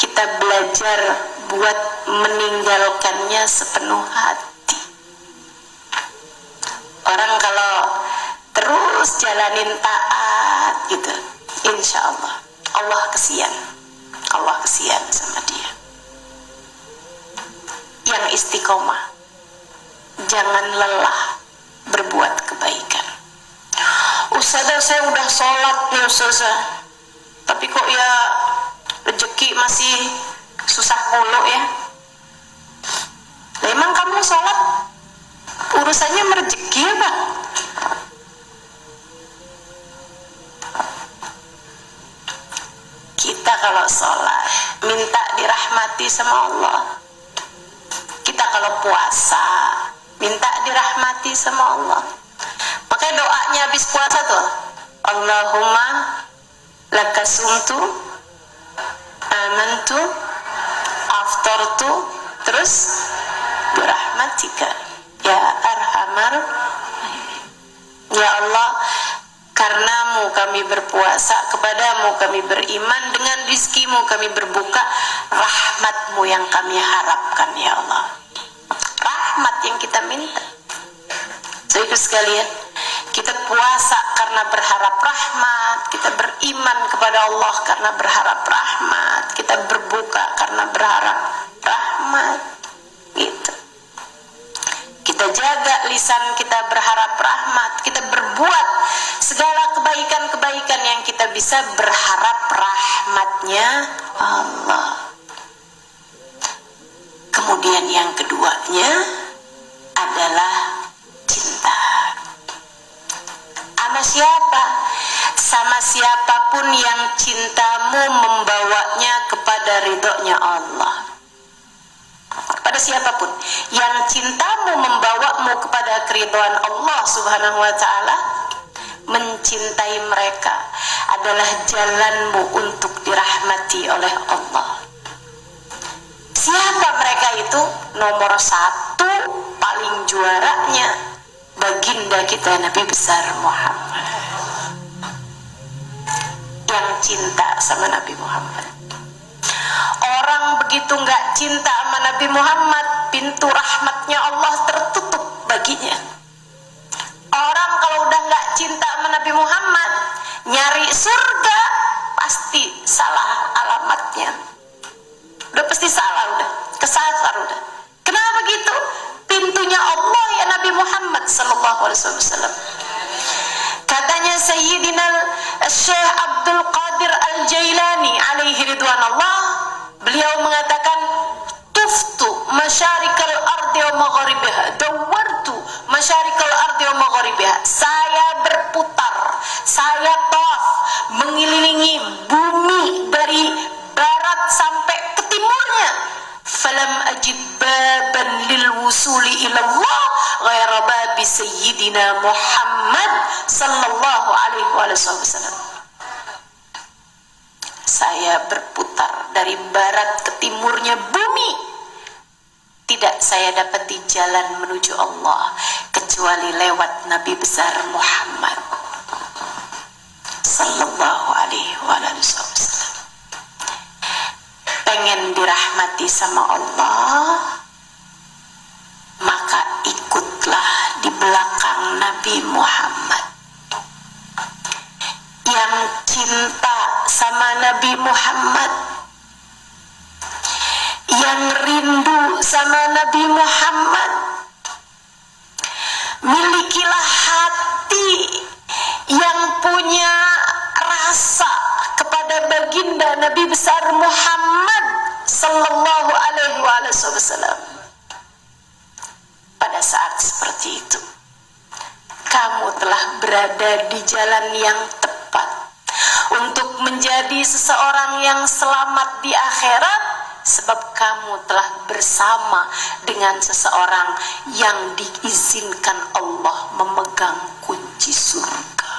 [SPEAKER 2] kita belajar buat meninggalkannya sepenuh hati. Orang kalau terus jalanin taat gitu, insya Allah Allah kesian sama dia. Yang istiqomah, jangan lelah berbuat kebaikan. Ustazah, saya udah sholat nih Ustazah, tapi kok ya rezeki masih susah mulu ya. Lah, emang kamu sholat urusannya merezeki ya Bang? Kita kalau sholat minta dirahmati sama Allah. Kita kalau puasa minta dirahmati sama Allah. Makanya doanya habis puasa tuh, Allahumma lakasumtu amantu aftartu, terus birahmatika ya arhamar. Ya Allah, karenamu kami berpuasa, kepadamu kami beriman, dengan rizkimu kami berbuka, rahmatmu yang kami harapkan ya Allah. Rahmat yang kita minta. Saudara sekalian, kita puasa karena berharap rahmat, kita beriman kepada Allah karena berharap rahmat, kita berbuka karena berharap rahmat, gitu. Kita jaga lisan kita berharap rahmat, kita berbuat segala kebaikan-kebaikan yang kita bisa berharap rahmatnya Allah. Kemudian yang keduanya adalah cinta. Sama siapa? Sama siapapun yang cintamu membawanya kepada ridhonya Allah. Pada siapapun yang cintamu membawamu kepada keridhaan Allah Subhanahu wa ta'ala, mencintai mereka adalah jalanmu untuk dirahmati oleh Allah. Siapa mereka itu? Nomor satu, paling juaranya baginda kita Nabi besar Muhammad, yang cinta sama Nabi Muhammad. Orang begitu nggak cinta sama Nabi Muhammad, pintu rahmatnya Allah tertutup baginya. Orang kalau udah nggak cinta sama Nabi Muhammad, nyari surga pasti salah alamatnya. Udah pasti salah, udah kesasar udah. Kenapa gitu? Pintunya Allah ya Nabi Muhammad sallallahu alaihi wasallam. Katanya Sayyidina Syekh Abdul Qadir Al-Jailani alaihi ridwanullah, beliau mengatakan, tuftu masyarikal ardi wa magharibiha, dawartu masyarikal ardi wa magharibiha. Saya berputar, saya tawaf mengelilingi bumi dari barat sampai ke timurnya. Falam ajid baban lil wusuli ilallah ghaira babi sayyidina Muhammad sallallahu alaihi wasallam. Saya berputar dari barat ke timurnya bumi, tidak saya dapati jalan menuju Allah kecuali lewat Nabi besar Muhammad sallallahu alaihi wasallam. Pengen dirahmati sama Allah, maka ikutlah di belakang Nabi Muhammad. Yang cinta sama Nabi Muhammad, yang rindu sama Nabi Muhammad, milikilah hati yang punya rasa kepada baginda Nabi besar Muhammad sallallahu alaihi wasallam. Pada saat seperti itu, kamu telah berada di jalan yang tepat untuk menjadi seseorang yang selamat di akhirat, sebab kamu telah bersama dengan seseorang yang diizinkan Allah memegang kunci surga.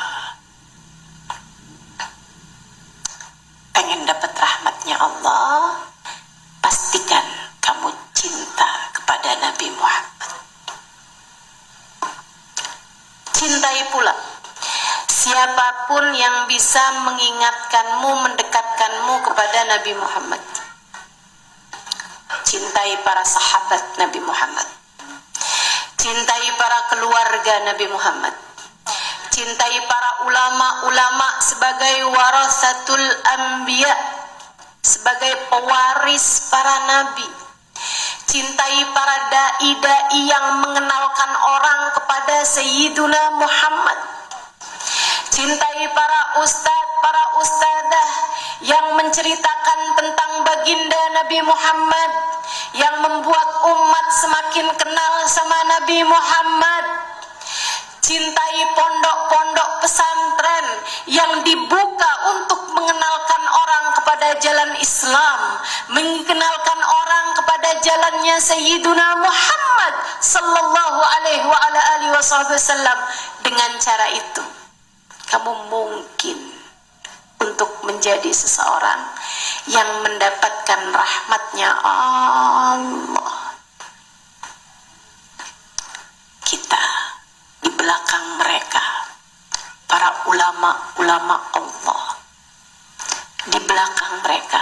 [SPEAKER 2] Pengen dapat rahmatnya Allah, pastikan kamu cinta kepada Nabi Muhammad. Cintai pula siapapun yang bisa mengingatkanmu, mendekatkanmu kepada Nabi Muhammad. Cintai para sahabat Nabi Muhammad, cintai para keluarga Nabi Muhammad, cintai para ulama-ulama sebagai warasatul anbiya, sebagai pewaris para nabi. Cintai para dai-dai yang mengenalkan orang kepada Sayyiduna Muhammad. Cintai para ustadz, para ustadzah yang menceritakan tentang baginda Nabi Muhammad, yang membuat umat semakin kenal sama Nabi Muhammad. Cintai pondok-pondok pesantren yang dibuka untuk mengenalkan orang kepada jalan Islam, mengenalkan orang kepada jalannya Sayyiduna Muhammad sallallahu alaihi wa ala alihi wasallam. Dengan cara itu kamu mungkin untuk menjadi seseorang yang mendapatkan rahmatnya Allah. Kita di belakang mereka, para ulama-ulama Allah. Di belakang mereka,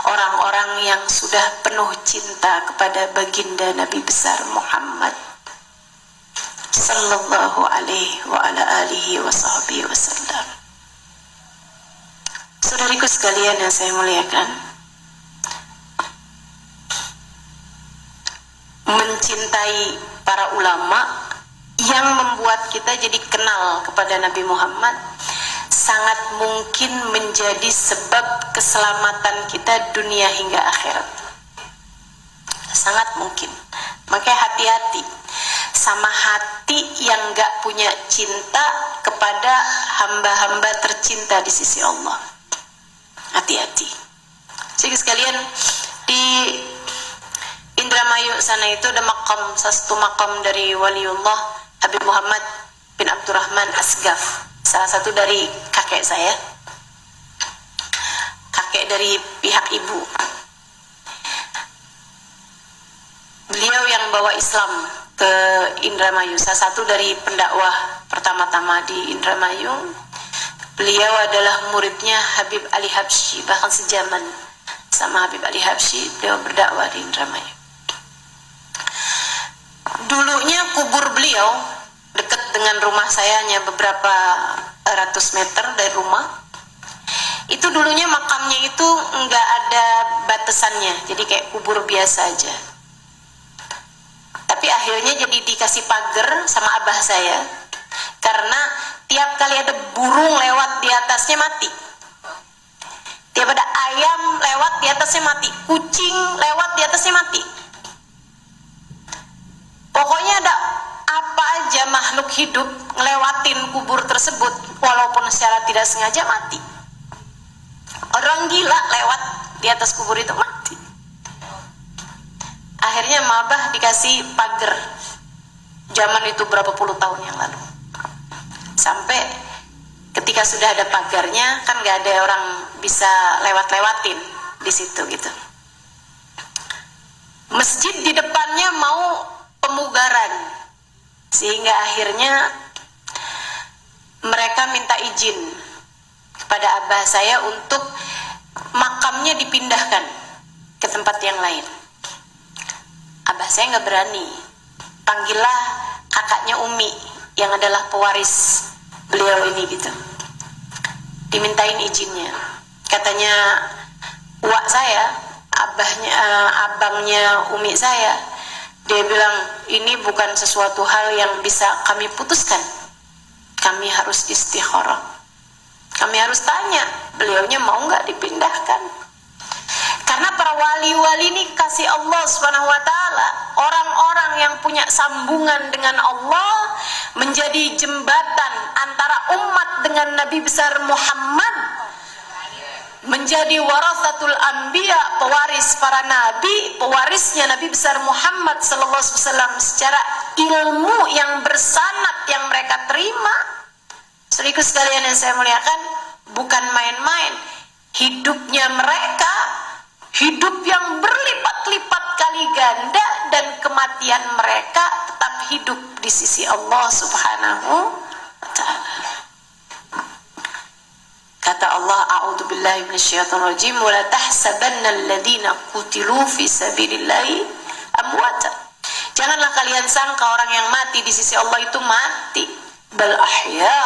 [SPEAKER 2] orang-orang yang sudah penuh cinta kepada baginda Nabi besar Muhammad sallallahu alaihi wa ala alihi wasallam. Saudariku sekalian yang saya muliakan, mencintai para ulama yang membuat kita jadi kenal kepada Nabi Muhammad sangat mungkin menjadi sebab keselamatan kita dunia hingga akhirat. Sangat mungkin. Makanya hati-hati sama hati yang gak punya cinta kepada hamba-hamba tercinta di sisi Allah. Hati-hati. Jadi sekalian, di Indramayu sana itu ada makam, satu makam dari waliullah Habib Muhammad bin Abdurrahman Asgaf, salah satu dari kakek saya, kakek dari pihak ibu. Beliau yang bawa Islam ke Indramayu, salah satu dari pendakwah pertama-tama di Indramayu. Beliau adalah muridnya Habib Ali Habsyi, bahkan sejaman sama Habib Ali Habsyi beliau berdakwah di Indramayu. Dulunya kubur beliau dekat dengan rumah saya, hanya beberapa ratus meter dari rumah. Itu dulunya makamnya itu enggak ada batasannya, jadi kayak kubur biasa aja. Tapi akhirnya jadi dikasih pagar sama abah saya, karena tiap kali ada burung lewat di atasnya mati, tiap ada ayam lewat di atasnya mati, kucing lewat di atasnya mati. Pokoknya ada apa aja makhluk hidup ngelewatin kubur tersebut, walaupun secara tidak sengaja mati. Orang gila lewat di atas kubur itu mati. Akhirnya mabah dikasih pagar. Zaman itu berapa puluh tahun yang lalu. Sampai ketika sudah ada pagarnya, kan gak ada orang bisa lewat-lewatin di situ gitu. Masjid di depannya mau pemugaran, sehingga akhirnya mereka minta izin kepada abah saya untuk makamnya dipindahkan ke tempat yang lain. Abah saya nggak berani, panggillah kakaknya Umi yang adalah pewaris beliau ini gitu, dimintain izinnya. Katanya uak saya, abangnya Umi saya, dia bilang ini bukan sesuatu hal yang bisa kami putuskan, kami harus istikharah, kami harus tanya beliaunya mau nggak dipindahkan. Karena para wali-wali ini kasih Allah Subhanahu wa taala, orang-orang yang punya sambungan dengan Allah, menjadi jembatan antara umat dengan Nabi besar Muhammad, menjadi warasatul anbiya, pewaris para nabi, pewarisnya Nabi besar Muhammad sallallahu alaihi wasallam secara ilmu yang bersanad yang mereka terima. Saudaraku sekalian yang saya muliakan, bukan main-main. Hidupnya mereka hidup yang berlipat-lipat kali ganda, dan kematian mereka tetap hidup di sisi Allah Subhanahu wa ta'ala. Kata Allah, a'udzubillahi minasyaitonirrajim, wa la tahsabanna alladziina qutilu fi sabilillahi amwata. Janganlah kalian sangka orang yang mati di sisi Allah itu mati, bal ahya,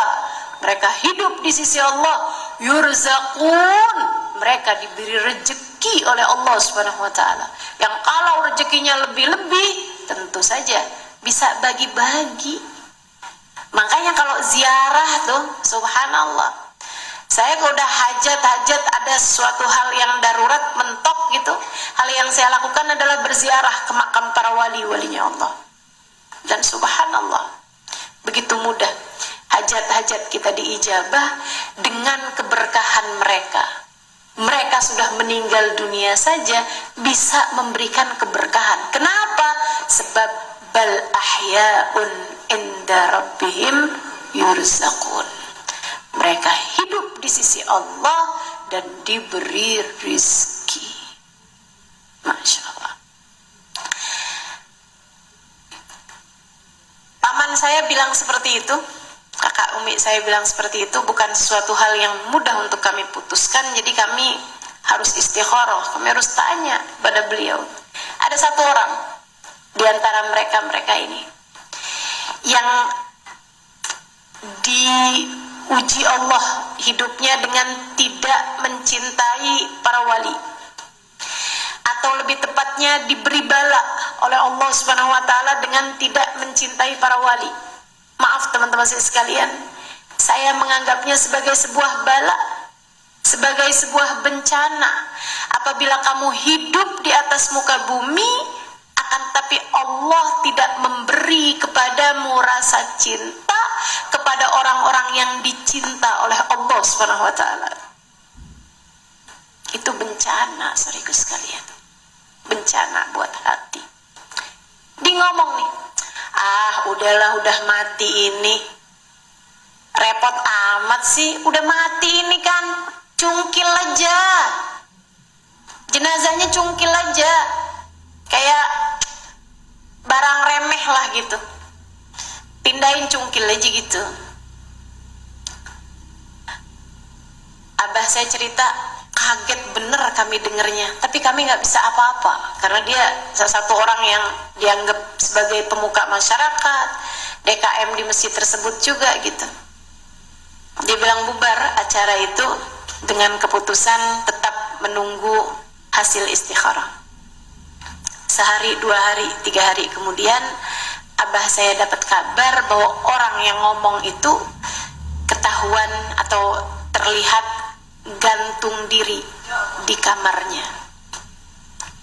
[SPEAKER 2] mereka hidup di sisi Allah, yurzaqun, mereka diberi rezeki oleh Allah Subhanahu wa taala. Yang kalau rezekinya lebih-lebih, tentu saja bisa bagi-bagi. Makanya kalau ziarah tuh, subhanallah, saya kalau udah hajat ada suatu hal yang darurat mentok gitu, hal yang saya lakukan adalah berziarah ke makam para wali-walinya Allah. Dan subhanallah, begitu mudah hajat-hajat kita diijabah dengan keberkahan mereka, mereka sudah meninggal dunia saja bisa memberikan keberkahan. Kenapa? Sebab bal ahyaun inda rabbihim yurzaqun. Mereka hidup di sisi Allah dan diberi rizki. Masya Allah. Paman saya bilang seperti itu, kakak Umi saya bilang seperti itu, bukan suatu hal yang mudah untuk kami putuskan. Jadi kami harus istikharah, kami harus tanya pada beliau. Ada satu orang di antara mereka ini yang diuji Allah hidupnya dengan tidak mencintai para wali, atau lebih tepatnya diberi bala oleh Allah Subhanahu wa taala dengan tidak mencintai para wali. Maaf teman-teman sekalian, saya menganggapnya sebagai sebuah bala, sebagai sebuah bencana. Apabila kamu hidup di atas muka bumi, akan tapi Allah tidak memberi kepadamu rasa cinta kepada orang-orang yang dicinta oleh Allah Subhanahu wa taala. Itu bencana, saudaraku sekalian. Bencana buat hati. Dia ngomong nih, udahlah, udah mati ini, repot amat sih, udah mati ini kan, cungkil aja, jenazahnya cungkil aja, kayak barang remeh lah gitu, pindahin cungkil aja gitu. Abah saya cerita, kaget bener kami dengernya, tapi kami nggak bisa apa-apa karena dia salah satu orang yang dianggap sebagai pemuka masyarakat, DKM di masjid tersebut juga gitu. Dia bilang bubar acara itu dengan keputusan tetap menunggu hasil istikharah. Sehari, 2 hari, 3 hari kemudian abah saya dapat kabar bahwa orang yang ngomong itu ketahuan atau terlihat gantung diri di kamarnya,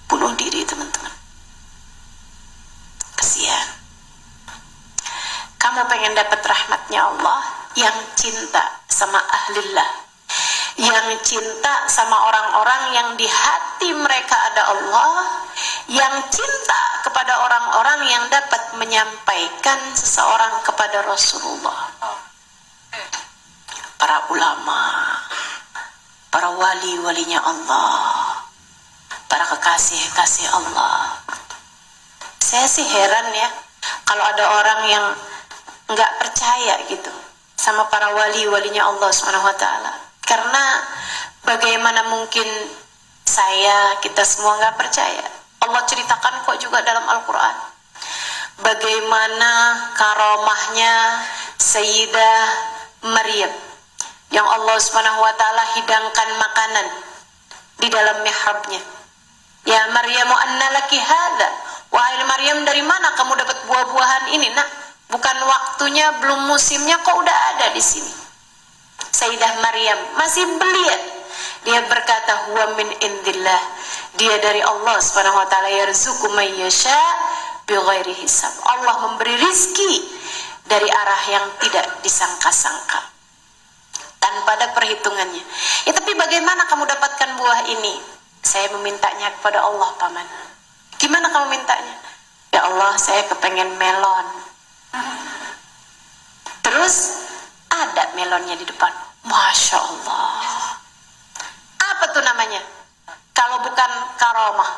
[SPEAKER 2] bunuh diri teman-teman. Kasihan. Kamu pengen dapat rahmatnya Allah, yang cinta sama ahlillah, yang cinta sama orang-orang yang di hati mereka ada Allah, yang cinta kepada orang-orang yang dapat menyampaikan seseorang kepada Rasulullah. Para ulama, para wali-walinya Allah, para kekasih-kekasih Allah. Saya sih heran ya, kalau ada orang yang nggak percaya gitu sama para wali-walinya Allah SWT. Karena bagaimana mungkin kita semua nggak percaya? Allah ceritakan kok juga dalam Al-Quran bagaimana karomahnya Sayyidah Maryam, yang Allah Subhanahu wa taala hidangkan makanan di dalam mihrabnya. Ya Maryamu anna laki hadza, wahai Maryam, dari mana kamu dapat buah-buahan ini nak? Bukan waktunya, belum musimnya kok udah ada di sini. Sayyidah Maryam masih belia, dia berkata huwa min indillah, dia dari Allah Subhanahu wa taala, yarzuqu may yasha bighairi hisab. Allah memberi rizki dari arah yang tidak disangka-sangka, tanpa ada perhitungannya. Ya tapi bagaimana kamu dapatkan buah ini? Saya memintanya kepada Allah, paman. Gimana kamu mintanya? Ya Allah, saya kepengen melon. Terus ada melonnya di depan. Masya Allah. Apa tuh namanya? Kalau bukan karomah.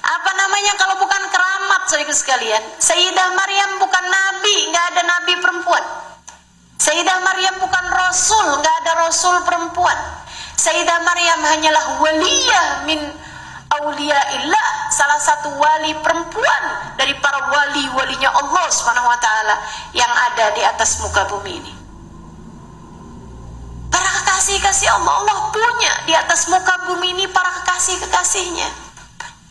[SPEAKER 2] Apa namanya kalau bukan keramat, saudara sekalian? Sayyidah Maryam bukan nabi, nggak ada nabi perempuan. Sayyidah Maryam bukan rasul, nggak ada rasul perempuan. Sayyidah Maryam hanyalah waliyah min auliyaillah, salah satu wali perempuan dari para wali-walinya Allah Subhanahu wa taala yang ada di atas muka bumi ini. Para kekasih-kasih Allah, Allah punya di atas muka bumi ini para kekasih-kekasihnya,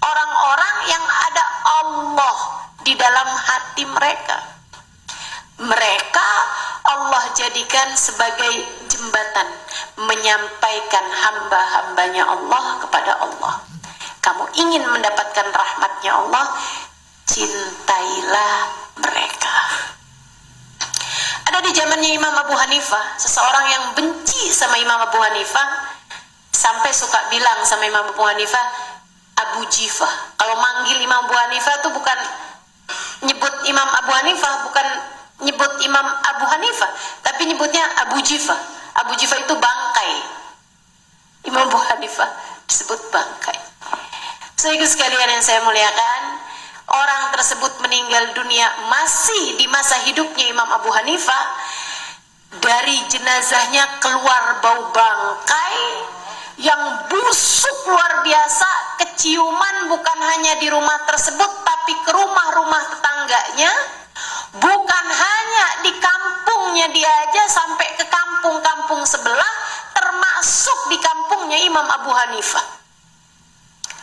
[SPEAKER 2] orang-orang yang ada Allah di dalam hati mereka. Mereka Allah jadikan sebagai jembatan menyampaikan hamba-hambanya Allah kepada Allah. Kamu ingin mendapatkan rahmatnya Allah, cintailah mereka. Ada di zamannya Imam Abu Hanifah seseorang yang benci sama Imam Abu Hanifah, sampai suka bilang sama Imam Abu Hanifah Abu Jifah. Kalau manggil Imam Abu Hanifah tuh bukan nyebut Imam Abu Hanifah, bukan nyebut Imam Abu Hanifah, tapi nyebutnya Abu Jifah. Abu Jifah itu bangkai. Imam Abu Hanifah disebut bangkai. Saudara sekalian yang saya muliakan, orang tersebut meninggal dunia masih di masa hidupnya Imam Abu Hanifah. Dari jenazahnya keluar bau bangkai yang busuk luar biasa, keciuman bukan hanya di rumah tersebut tapi ke rumah-rumah tetangganya, bukan hanya di kampungnya dia aja, sampai ke kampung-kampung sebelah, termasuk di kampungnya Imam Abu Hanifah.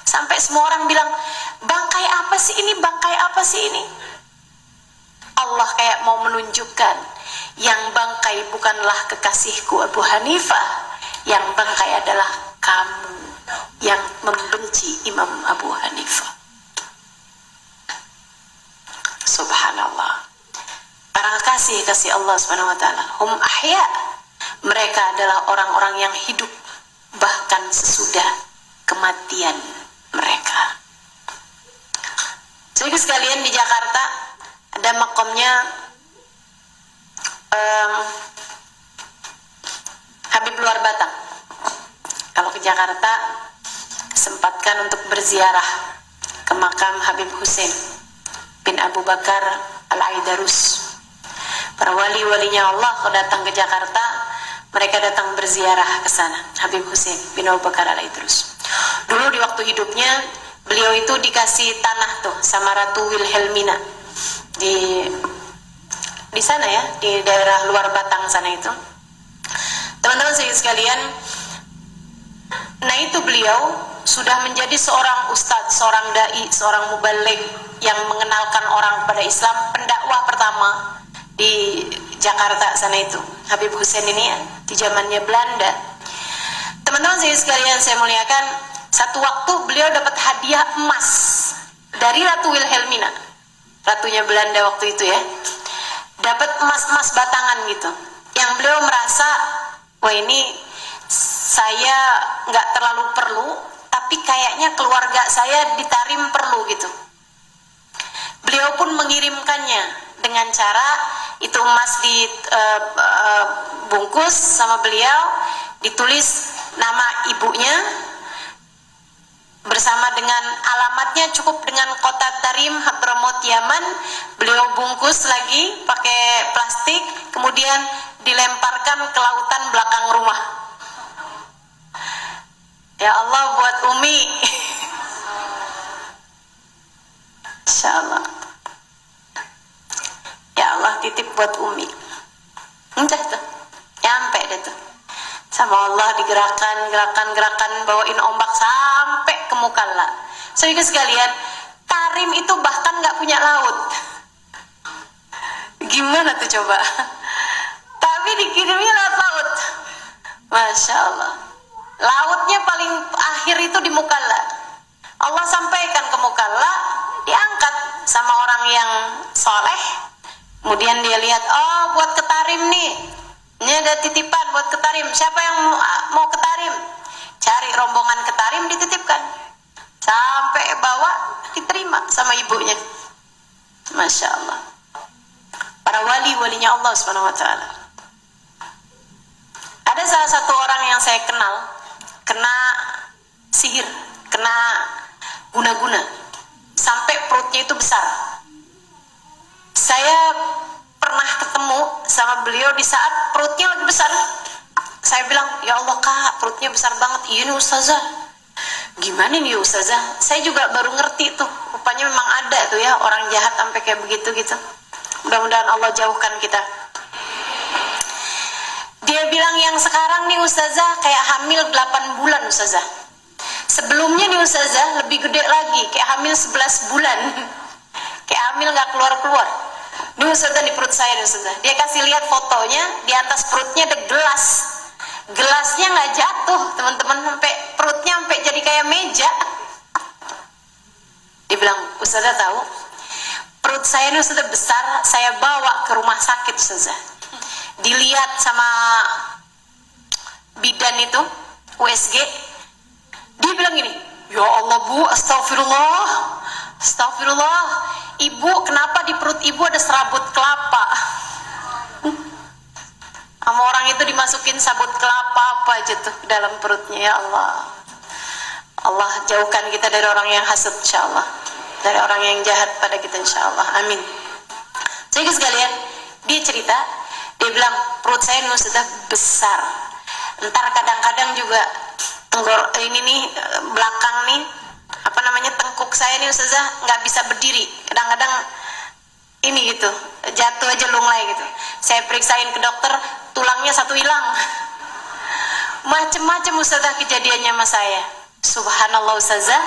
[SPEAKER 2] Sampai semua orang bilang, bangkai apa sih ini, bangkai apa sih ini? Allah kayak mau menunjukkan, yang bangkai bukanlah kekasihku Abu Hanifah, yang bangkai adalah kamu yang membenci Imam Abu Hanifah. Subhanallah. Para kasih Allah Subhanahu wa taala, hum ahya, mereka adalah orang-orang yang hidup bahkan sesudah kematian mereka. Jadi sekalian, di Jakarta ada makomnya Habib luar Batang. Kalau ke Jakarta, kesempatkan untuk berziarah ke makam Habib Hussein bin Abu Bakar Al-Aidarus. Para wali-walinya Allah kalau datang ke Jakarta, mereka datang berziarah ke sana, Habib Hussein bin Abu Bakar Al-Aidarus. Dulu di waktu hidupnya, beliau itu dikasih tanah tuh sama Ratu Wilhelmina di sana ya, di daerah luar Batang sana itu. Teman-teman sekalian, nah itu beliau sudah menjadi seorang ustadz, seorang dai, seorang mubaligh yang mengenalkan orang kepada Islam, pendakwah pertama di Jakarta sana itu, Habib Hussein ini ya, di zamannya Belanda. Teman-teman sekalian saya muliakan, satu waktu beliau dapat hadiah emas dari Ratu Wilhelmina, ratunya Belanda waktu itu ya. Dapat emas-emas batangan gitu, yang beliau merasa, wah ini saya nggak terlalu perlu, tapi kayaknya keluarga saya di Tarim perlu gitu. Beliau pun mengirimkannya dengan cara itu emas dibungkus sama beliau, ditulis nama ibunya bersama dengan alamatnya, cukup dengan kota Tarim, Hadramaut, Yaman. Beliau bungkus lagi pakai plastik, kemudian dilemparkan ke lautan belakang rumah. Ya Allah, buat Umi. Insya Allah. Ya Allah, titip buat Umi. Udah tuh, nyampe deh tuh. Sama Allah digerakkan, bawain ombak sampai ke Mukalla. Saudara sekalian, Tarim itu bahkan nggak punya laut. Gimana tuh coba? Tapi dikirimnya lewat laut. Masya Allah. Lautnya paling akhir itu di Mukalla. Allah sampaikan ke Mukalla, diangkat sama orang yang soleh. Kemudian dia lihat, oh buat ke Tarim nih, ini ada titipan buat ke Tarim. Siapa yang mau ke Tarim? Cari rombongan ke Tarim, dititipkan. Sampai bawa, diterima sama ibunya. Masya Allah. Para wali-walinya Allah Subhanahu wa ta'ala. Ada salah satu orang yang saya kenal, kena sihir, kena guna-guna, sampai perutnya itu besar. Saya pernah ketemu sama beliau di saat perutnya lagi besar. Saya bilang, ya Allah kak, perutnya besar banget. Iya nih ustazah. Gimana nih ustazah? Saya juga baru ngerti tuh, rupanya memang ada tuh ya orang jahat sampai kayak begitu gitu. Mudah-mudahan Allah jauhkan kita. Dia bilang, yang sekarang nih ustazah kayak hamil 8 bulan ustazah. Sebelumnya nih ustazah lebih gede lagi, kayak hamil 11 bulan. Kayak hamil gak keluar-keluar. Ini ustazah di perut saya nih ustazah. Dia kasih lihat fotonya, di atas perutnya ada gelas. Gelasnya gak jatuh teman-teman, sampai perutnya sampai jadi kayak meja. Dia bilang, ustazah tahu, perut saya ini sudah besar, saya bawa ke rumah sakit ustazah. Dilihat sama bidan itu, USG, Dia bilang gini, ya Allah Bu, astagfirullah, astagfirullah, Ibu, kenapa di perut Ibu ada serabut kelapa? Sama orang itu dimasukin sabut kelapa apa aja tuh dalam perutnya. Ya Allah, Allah jauhkan kita dari orang yang hasad insyaallah, dari orang yang jahat pada kita insyaallah, amin. Jadi sekalian, dia cerita, dia bilang perut saya ini sudah besar, ntar kadang-kadang juga ini nih belakang nih apa namanya tengkuk saya nih Ustazah nggak bisa berdiri, kadang-kadang ini gitu jatuh aja lunglai gitu. Saya periksain ke dokter, tulangnya satu hilang. Macem-macem Ustazah kejadiannya sama saya. Subhanallah Ustazah,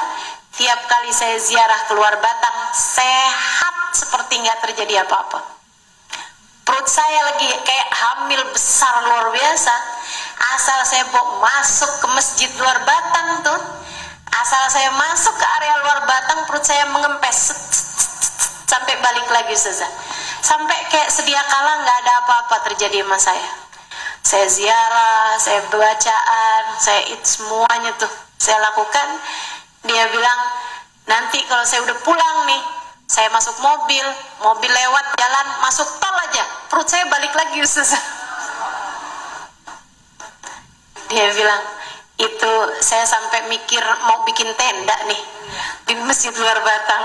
[SPEAKER 2] tiap kali saya ziarah keluar Batang sehat seperti nggak terjadi apa-apa. Perut saya lagi kayak hamil besar luar biasa. Asal saya masuk ke masjid luar Batang tuh, asal saya masuk ke area luar Batang, perut saya mengempes sampai balik lagi Ustazah. Sampai kayak sedia kala nggak ada apa-apa terjadi sama saya. Saya ziarah, saya bacaan, saya semuanya tuh saya lakukan. Dia bilang, nanti kalau saya udah pulang nih, saya masuk mobil, mobil lewat jalan, masuk tol aja, perut saya balik lagi Ustazah. Dia bilang, itu saya sampai mikir mau bikin tenda nih di masjid luar Batang.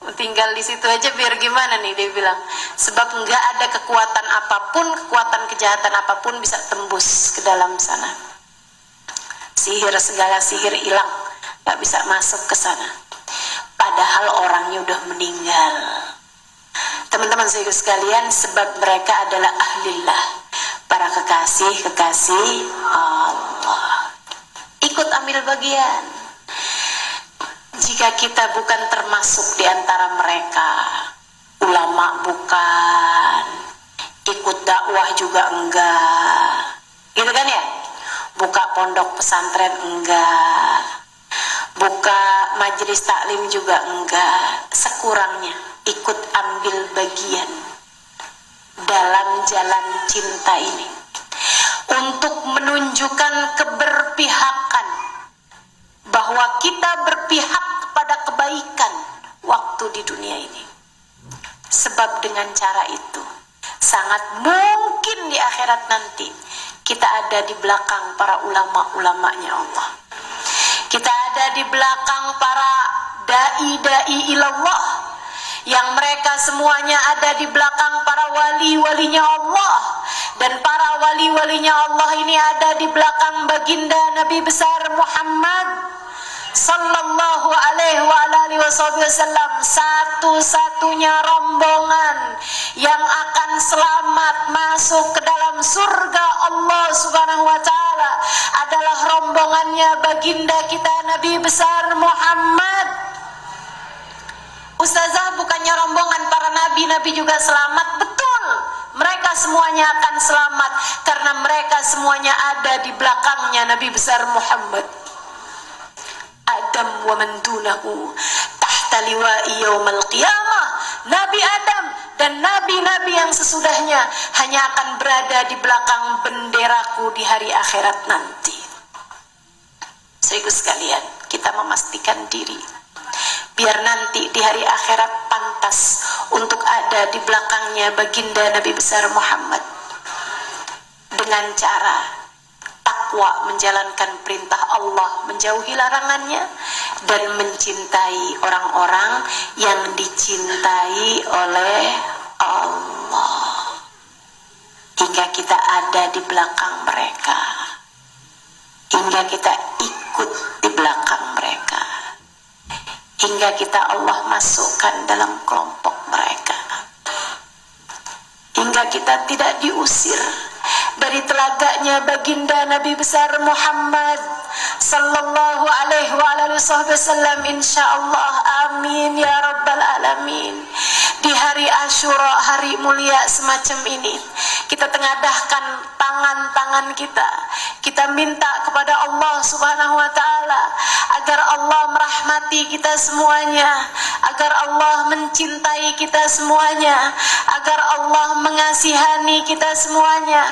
[SPEAKER 2] Tinggal di situ aja biar gimana nih, dia bilang. Sebab nggak ada kekuatan apapun, kekuatan kejahatan apapun bisa tembus ke dalam sana. Sihir, segala sihir hilang, nggak bisa masuk ke sana. Padahal orangnya udah meninggal. Teman-teman saya sekalian, sebab mereka adalah ahlillah, para kekasih-kekasih Allah. Ikut ambil bagian. Jika kita bukan termasuk di antara mereka, ulama bukan, ikut dakwah juga enggak, gitu kan ya? Buka pondok pesantren enggak, buka majelis taklim juga enggak, sekurangnya ikut ambil bagian dalam jalan cinta ini untuk menunjukkan keberpihakan, bahwa kita berpihak kepada kebaikan waktu di dunia ini. Sebab dengan cara itu sangat mungkin di akhirat nanti kita ada di belakang para ulama-ulamanya Allah. Kita ada di belakang para dai-dai ilallah, yang mereka semuanya ada di belakang para wali-walinya Allah. Dan para wali-walinya Allah ini ada di belakang baginda Nabi besar Muhammad sallallahu alaihi wa alihi wasallam, satu-satunya rombongan yang akan selamat masuk ke dalam surga Allah Subhanahu wa taala adalah rombongannya baginda kita Nabi besar Muhammad. Ustazah, bukannya rombongan para nabi juga selamat? Betul, mereka semuanya akan selamat karena mereka semuanya ada di belakangnya Nabi besar Muhammad. Adam wa man dunahu tahta liwa'i yaumal qiyamah. Nabi Adam dan nabi-nabi yang sesudahnya hanya akan berada di belakang benderaku di hari akhirat nanti. Saudaraku sekalian, kita memastikan diri biar nanti di hari akhirat pantas untuk ada di belakangnya baginda Nabi besar Muhammad dengan cara takwa, menjalankan perintah Allah, menjauhi larangannya, dan mencintai orang-orang yang dicintai oleh Allah, hingga kita ada di belakang mereka, hingga kita ikut di belakang mereka, hingga kita Allah masukkan dalam kelompok mereka, hingga kita tidak diusir dari telaganya baginda Nabi besar Muhammad sallallahu alaihi wasallam, insyaallah, amin ya rabbal alamin. Di hari Asyura, hari mulia semacam ini, kita tengadahkan tangan-tangan kita. Kita minta kepada Allah Subhanahu wa taala agar Allah merahmati kita semuanya, agar Allah mencintai kita semuanya, agar Allah mengasihani kita semuanya,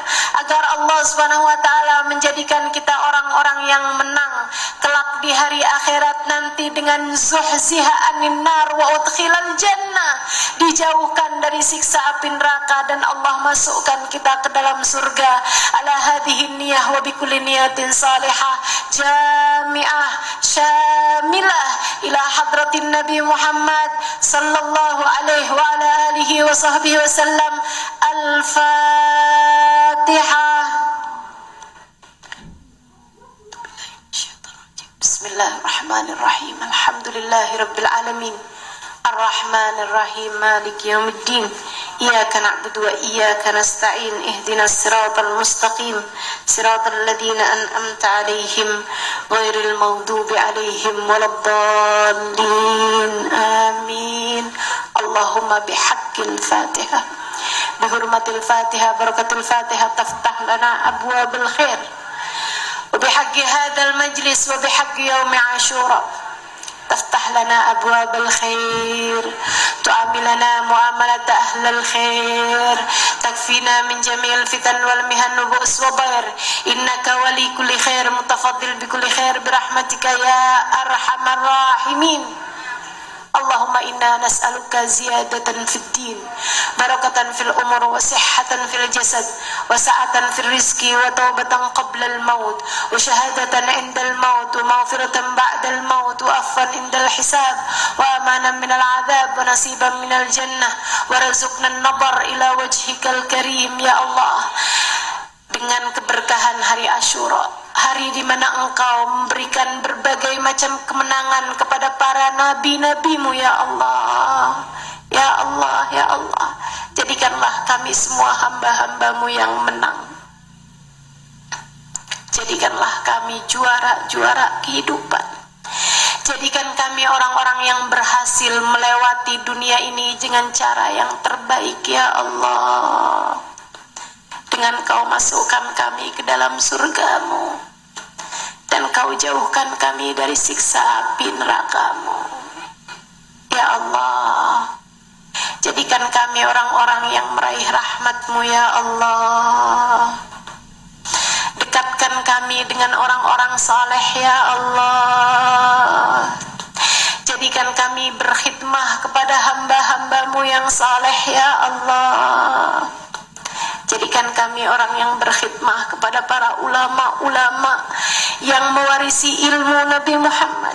[SPEAKER 2] agar Allah Subhanahu wa taala menjadikan kita orang-orang yang menang kelak di hari akhirat nanti dengan zuhziha anin nar wa udkhilal jannah, dijauhkan dari siksa api neraka dan Allah masukkan kita ke dalam surga. Ala hadhihi niyah wa bikulli niyatin salihah jami'ah syamilah ila hadratin Nabi Muhammad sallallahu alaihi wa ala alihi wa sahbihi wasallam. Al-Fatihah. Bismillahirrahmanirrahim. Alhamdulillahi rabbil alamin. Ar-Rahmanir-Rahim. Maliki yaumiddin. Iyyaka na'budu wa iyyaka nasta'in. Ihdinas siratal mustaqim. Siratal ladzina an'amta 'alaihim ghairil maghdubi 'alaihim waladdallin. Amin. Allahumma bihaqqil Fatihah. Bihurmatil Fatihah, barakatul Fatihah taftah lana abwabul khair. Wa bihaqqi hadzal majlis wa bihaqqi yaumi Asyura تفتح لنا أبواب الخير، تعاملنا معاملة أهل الخير، تكفينا من جميع الفتن والمهن وبؤس وضير، إنك ولي كل خير متفضل بكل خير برحمتك يا أرحم الراحمين. اللهم إنا نسألك زيادة في الدين، بركة في الأمور، وصحة في الجسد، وسعة في الرزق، وتوبة قبل الموت، وشهادة عند الموت، ومغفرة بعد الموت، وعفوا عند الحساب، وأمانا من العذاب، ونصيبا من الجنة، ورزقنا النظر إلى وجهك الكريم يا الله. Dengan keberkahan hari Asyura, hari di mana Engkau memberikan berbagai macam kemenangan kepada para nabi-nabimu ya Allah. Ya Allah, ya Allah, jadikanlah kami semua hamba-hambamu yang menang. Jadikanlah kami juara-juara kehidupan. Jadikan kami orang-orang yang berhasil melewati dunia ini dengan cara yang terbaik ya Allah. Dengan Kau masukkan kami ke dalam surgamu, dan Kau jauhkan kami dari siksa api neraka-Mu ya Allah. Jadikan kami orang-orang yang meraih rahmat-Mu ya Allah. Dekatkan kami dengan orang-orang saleh ya Allah. Jadikan kami berkhidmah kepada hamba-hamba-Mu yang saleh ya Allah. Jadikan kami orang yang berkhidmah kepada para ulama-ulama yang mewarisi ilmu Nabi Muhammad.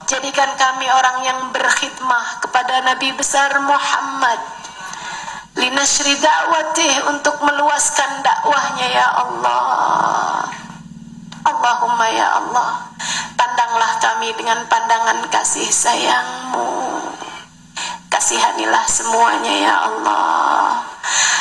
[SPEAKER 2] Jadikan kami orang yang berkhidmah kepada Nabi besar Muhammad, linashri da'watih, untuk meluaskan dakwahnya ya Allah. Allahumma ya Allah, pandanglah kami dengan pandangan kasih sayang-Mu. Kasihanilah semuanya ya Allah.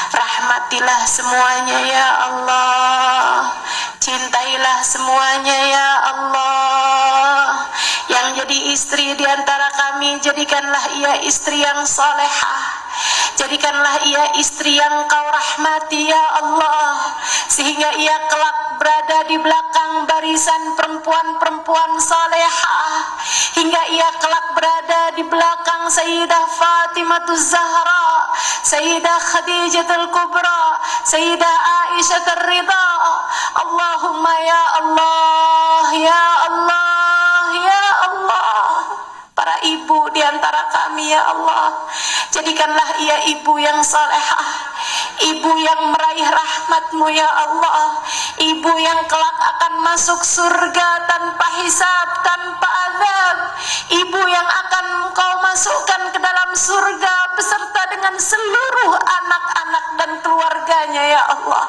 [SPEAKER 2] Rahmatilah semuanya ya Allah. Cintailah semuanya ya Allah. Yang jadi istri di antara kami, jadikanlah ia istri yang salehah. Jadikanlah ia istri yang Kau rahmati ya Allah, sehingga ia kelak berada di belakang barisan perempuan-perempuan salehah, hingga ia kelak berada di belakang Sayyidah Fatimah Zahra, Sayyidah Khadijah Al-Kubra, Sayyidah Aisyah Ar-Ridha. Allahumma ya Allah, ya Allah, ya Allah. Para ibu di antara kami ya Allah, jadikanlah ia ibu yang salehah, ibu yang meraih rahmat-Mu ya Allah, ibu yang kelak akan masuk surga tanpa hisab, tanpa azab, ibu yang akan Engkau masukkan ke dalam surga beserta dengan seluruh anak-anak dan keluarganya ya Allah.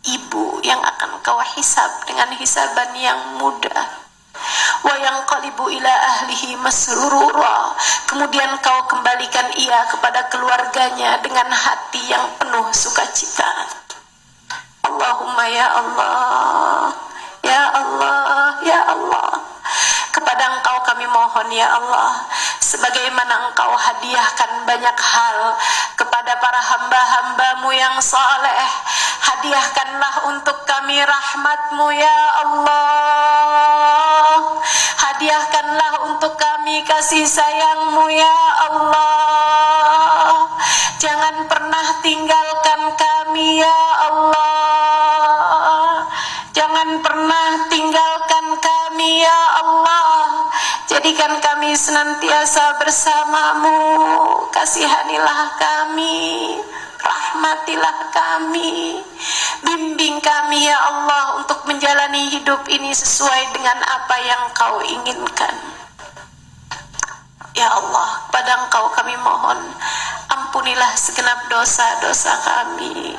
[SPEAKER 2] Ibu yang akan Kau hisab dengan hisaban yang mudah. Wa yanqalibu ila ahlihi masrura, kemudian Kau kembalikan ia kepada keluarganya dengan hati yang penuh sukacita. Allahumma ya Allah, ya Allah, ya Allah. Kepada Engkau kami mohon ya Allah, sebagaimana Engkau hadiahkan banyak hal kepada para para hamba-hambamu yang saleh. Hadiahkanlah untuk kami rahmat-Mu ya Allah. Hadiahkanlah untuk kami kasih sayang-Mu ya Allah. Jangan pernah tinggalkan kami ya Allah. Jangan pernah tinggalkan kami ya Allah. Jadikan kami senantiasa bersamamu. Kasihanilah kami, rahmatilah kami, bimbing kami ya Allah untuk menjalani hidup ini sesuai dengan apa yang Kau inginkan. Ya Allah, pada Engkau kami mohon, ampunilah segenap dosa-dosa kami,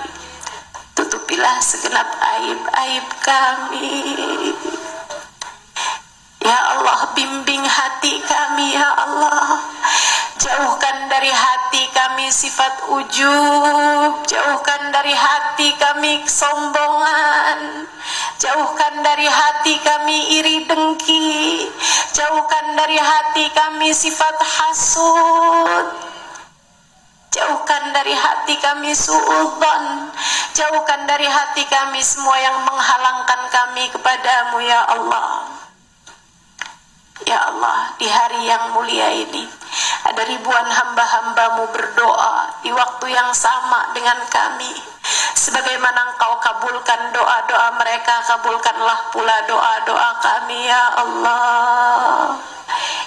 [SPEAKER 2] tutupilah segenap aib-aib kami. Ya Allah, bimbing hati kami ya Allah. Jauhkan dari hati kami sifat ujub, jauhkan dari hati kami kesombongan, jauhkan dari hati kami iri dengki, jauhkan dari hati kami sifat hasud, jauhkan dari hati kami suudzon, jauhkan dari hati kami semua yang menghalangkan kami kepadamu ya Allah. Ya Allah, di hari yang mulia ini ada ribuan hamba-hambamu berdoa di waktu yang sama dengan kami. Sebagaimana Engkau kabulkan doa-doa mereka, kabulkanlah pula doa-doa kami ya Allah.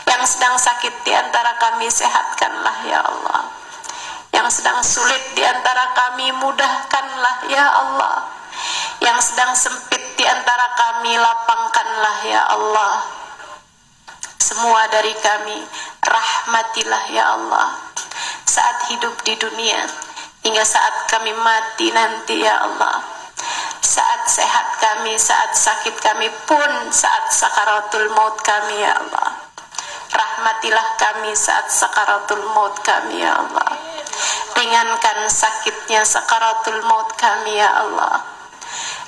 [SPEAKER 2] Yang sedang sakit di antara kami, sehatkanlah ya Allah. Yang sedang sulit di antara kami, mudahkanlah ya Allah. Yang sedang sempit di antara kami, lapangkanlah ya Allah. Semua dari kami rahmatilah ya Allah, saat hidup di dunia hingga saat kami mati nanti ya Allah. Saat sehat kami, saat sakit kami pun, saat sakaratul maut kami ya Allah. Rahmatilah kami saat sakaratul maut kami ya Allah. Ringankan sakitnya sakaratul maut kami ya Allah.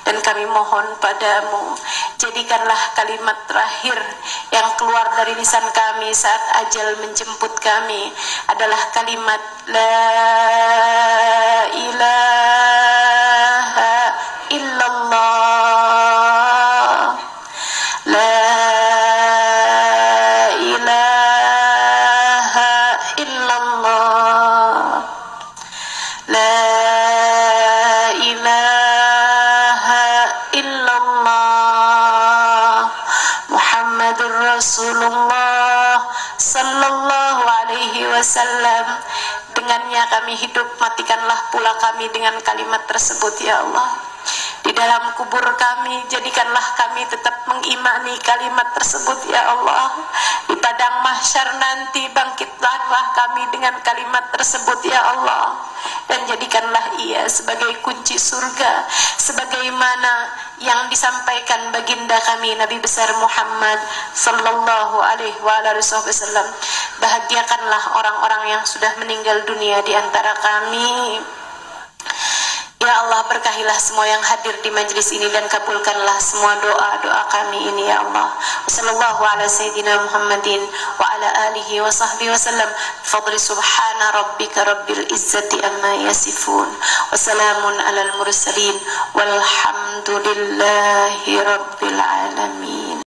[SPEAKER 2] Dan kami mohon padamu, jadikanlah kalimat terakhir yang keluar dari lisan kami saat ajal menjemput kami adalah kalimat La ilaha illallah, La ilaha illallah, La Rasulullah sallallahu alaihi wasallam. Dengannya kami hidup, matikanlah pula kami dengan kalimat tersebut ya Allah. Di dalam kubur kami, jadikanlah kami tetap mengimani kalimat tersebut ya Allah. Di padang mahsyar nanti, bangkitkanlah kami dengan kalimat tersebut ya Allah. Dan jadikanlah ia sebagai kunci surga, sebagaimana yang disampaikan baginda kami Nabi besar Muhammad sallallahu alaihi wasallam. Bahagiakanlah orang-orang yang sudah meninggal dunia di antara kami. Ya Allah, berkahilah semua yang hadir di majlis ini dan kabulkanlah semua doa-doa kami ini ya Allah. Wassallallahu ala sayyidina Muhammadin wa ala alihi wa sahbihi wasallam. Fadli subhana rabbika rabbil izzati amma yasifun. Wassalamun alal mursalin walhamdulillahi rabbil alamin.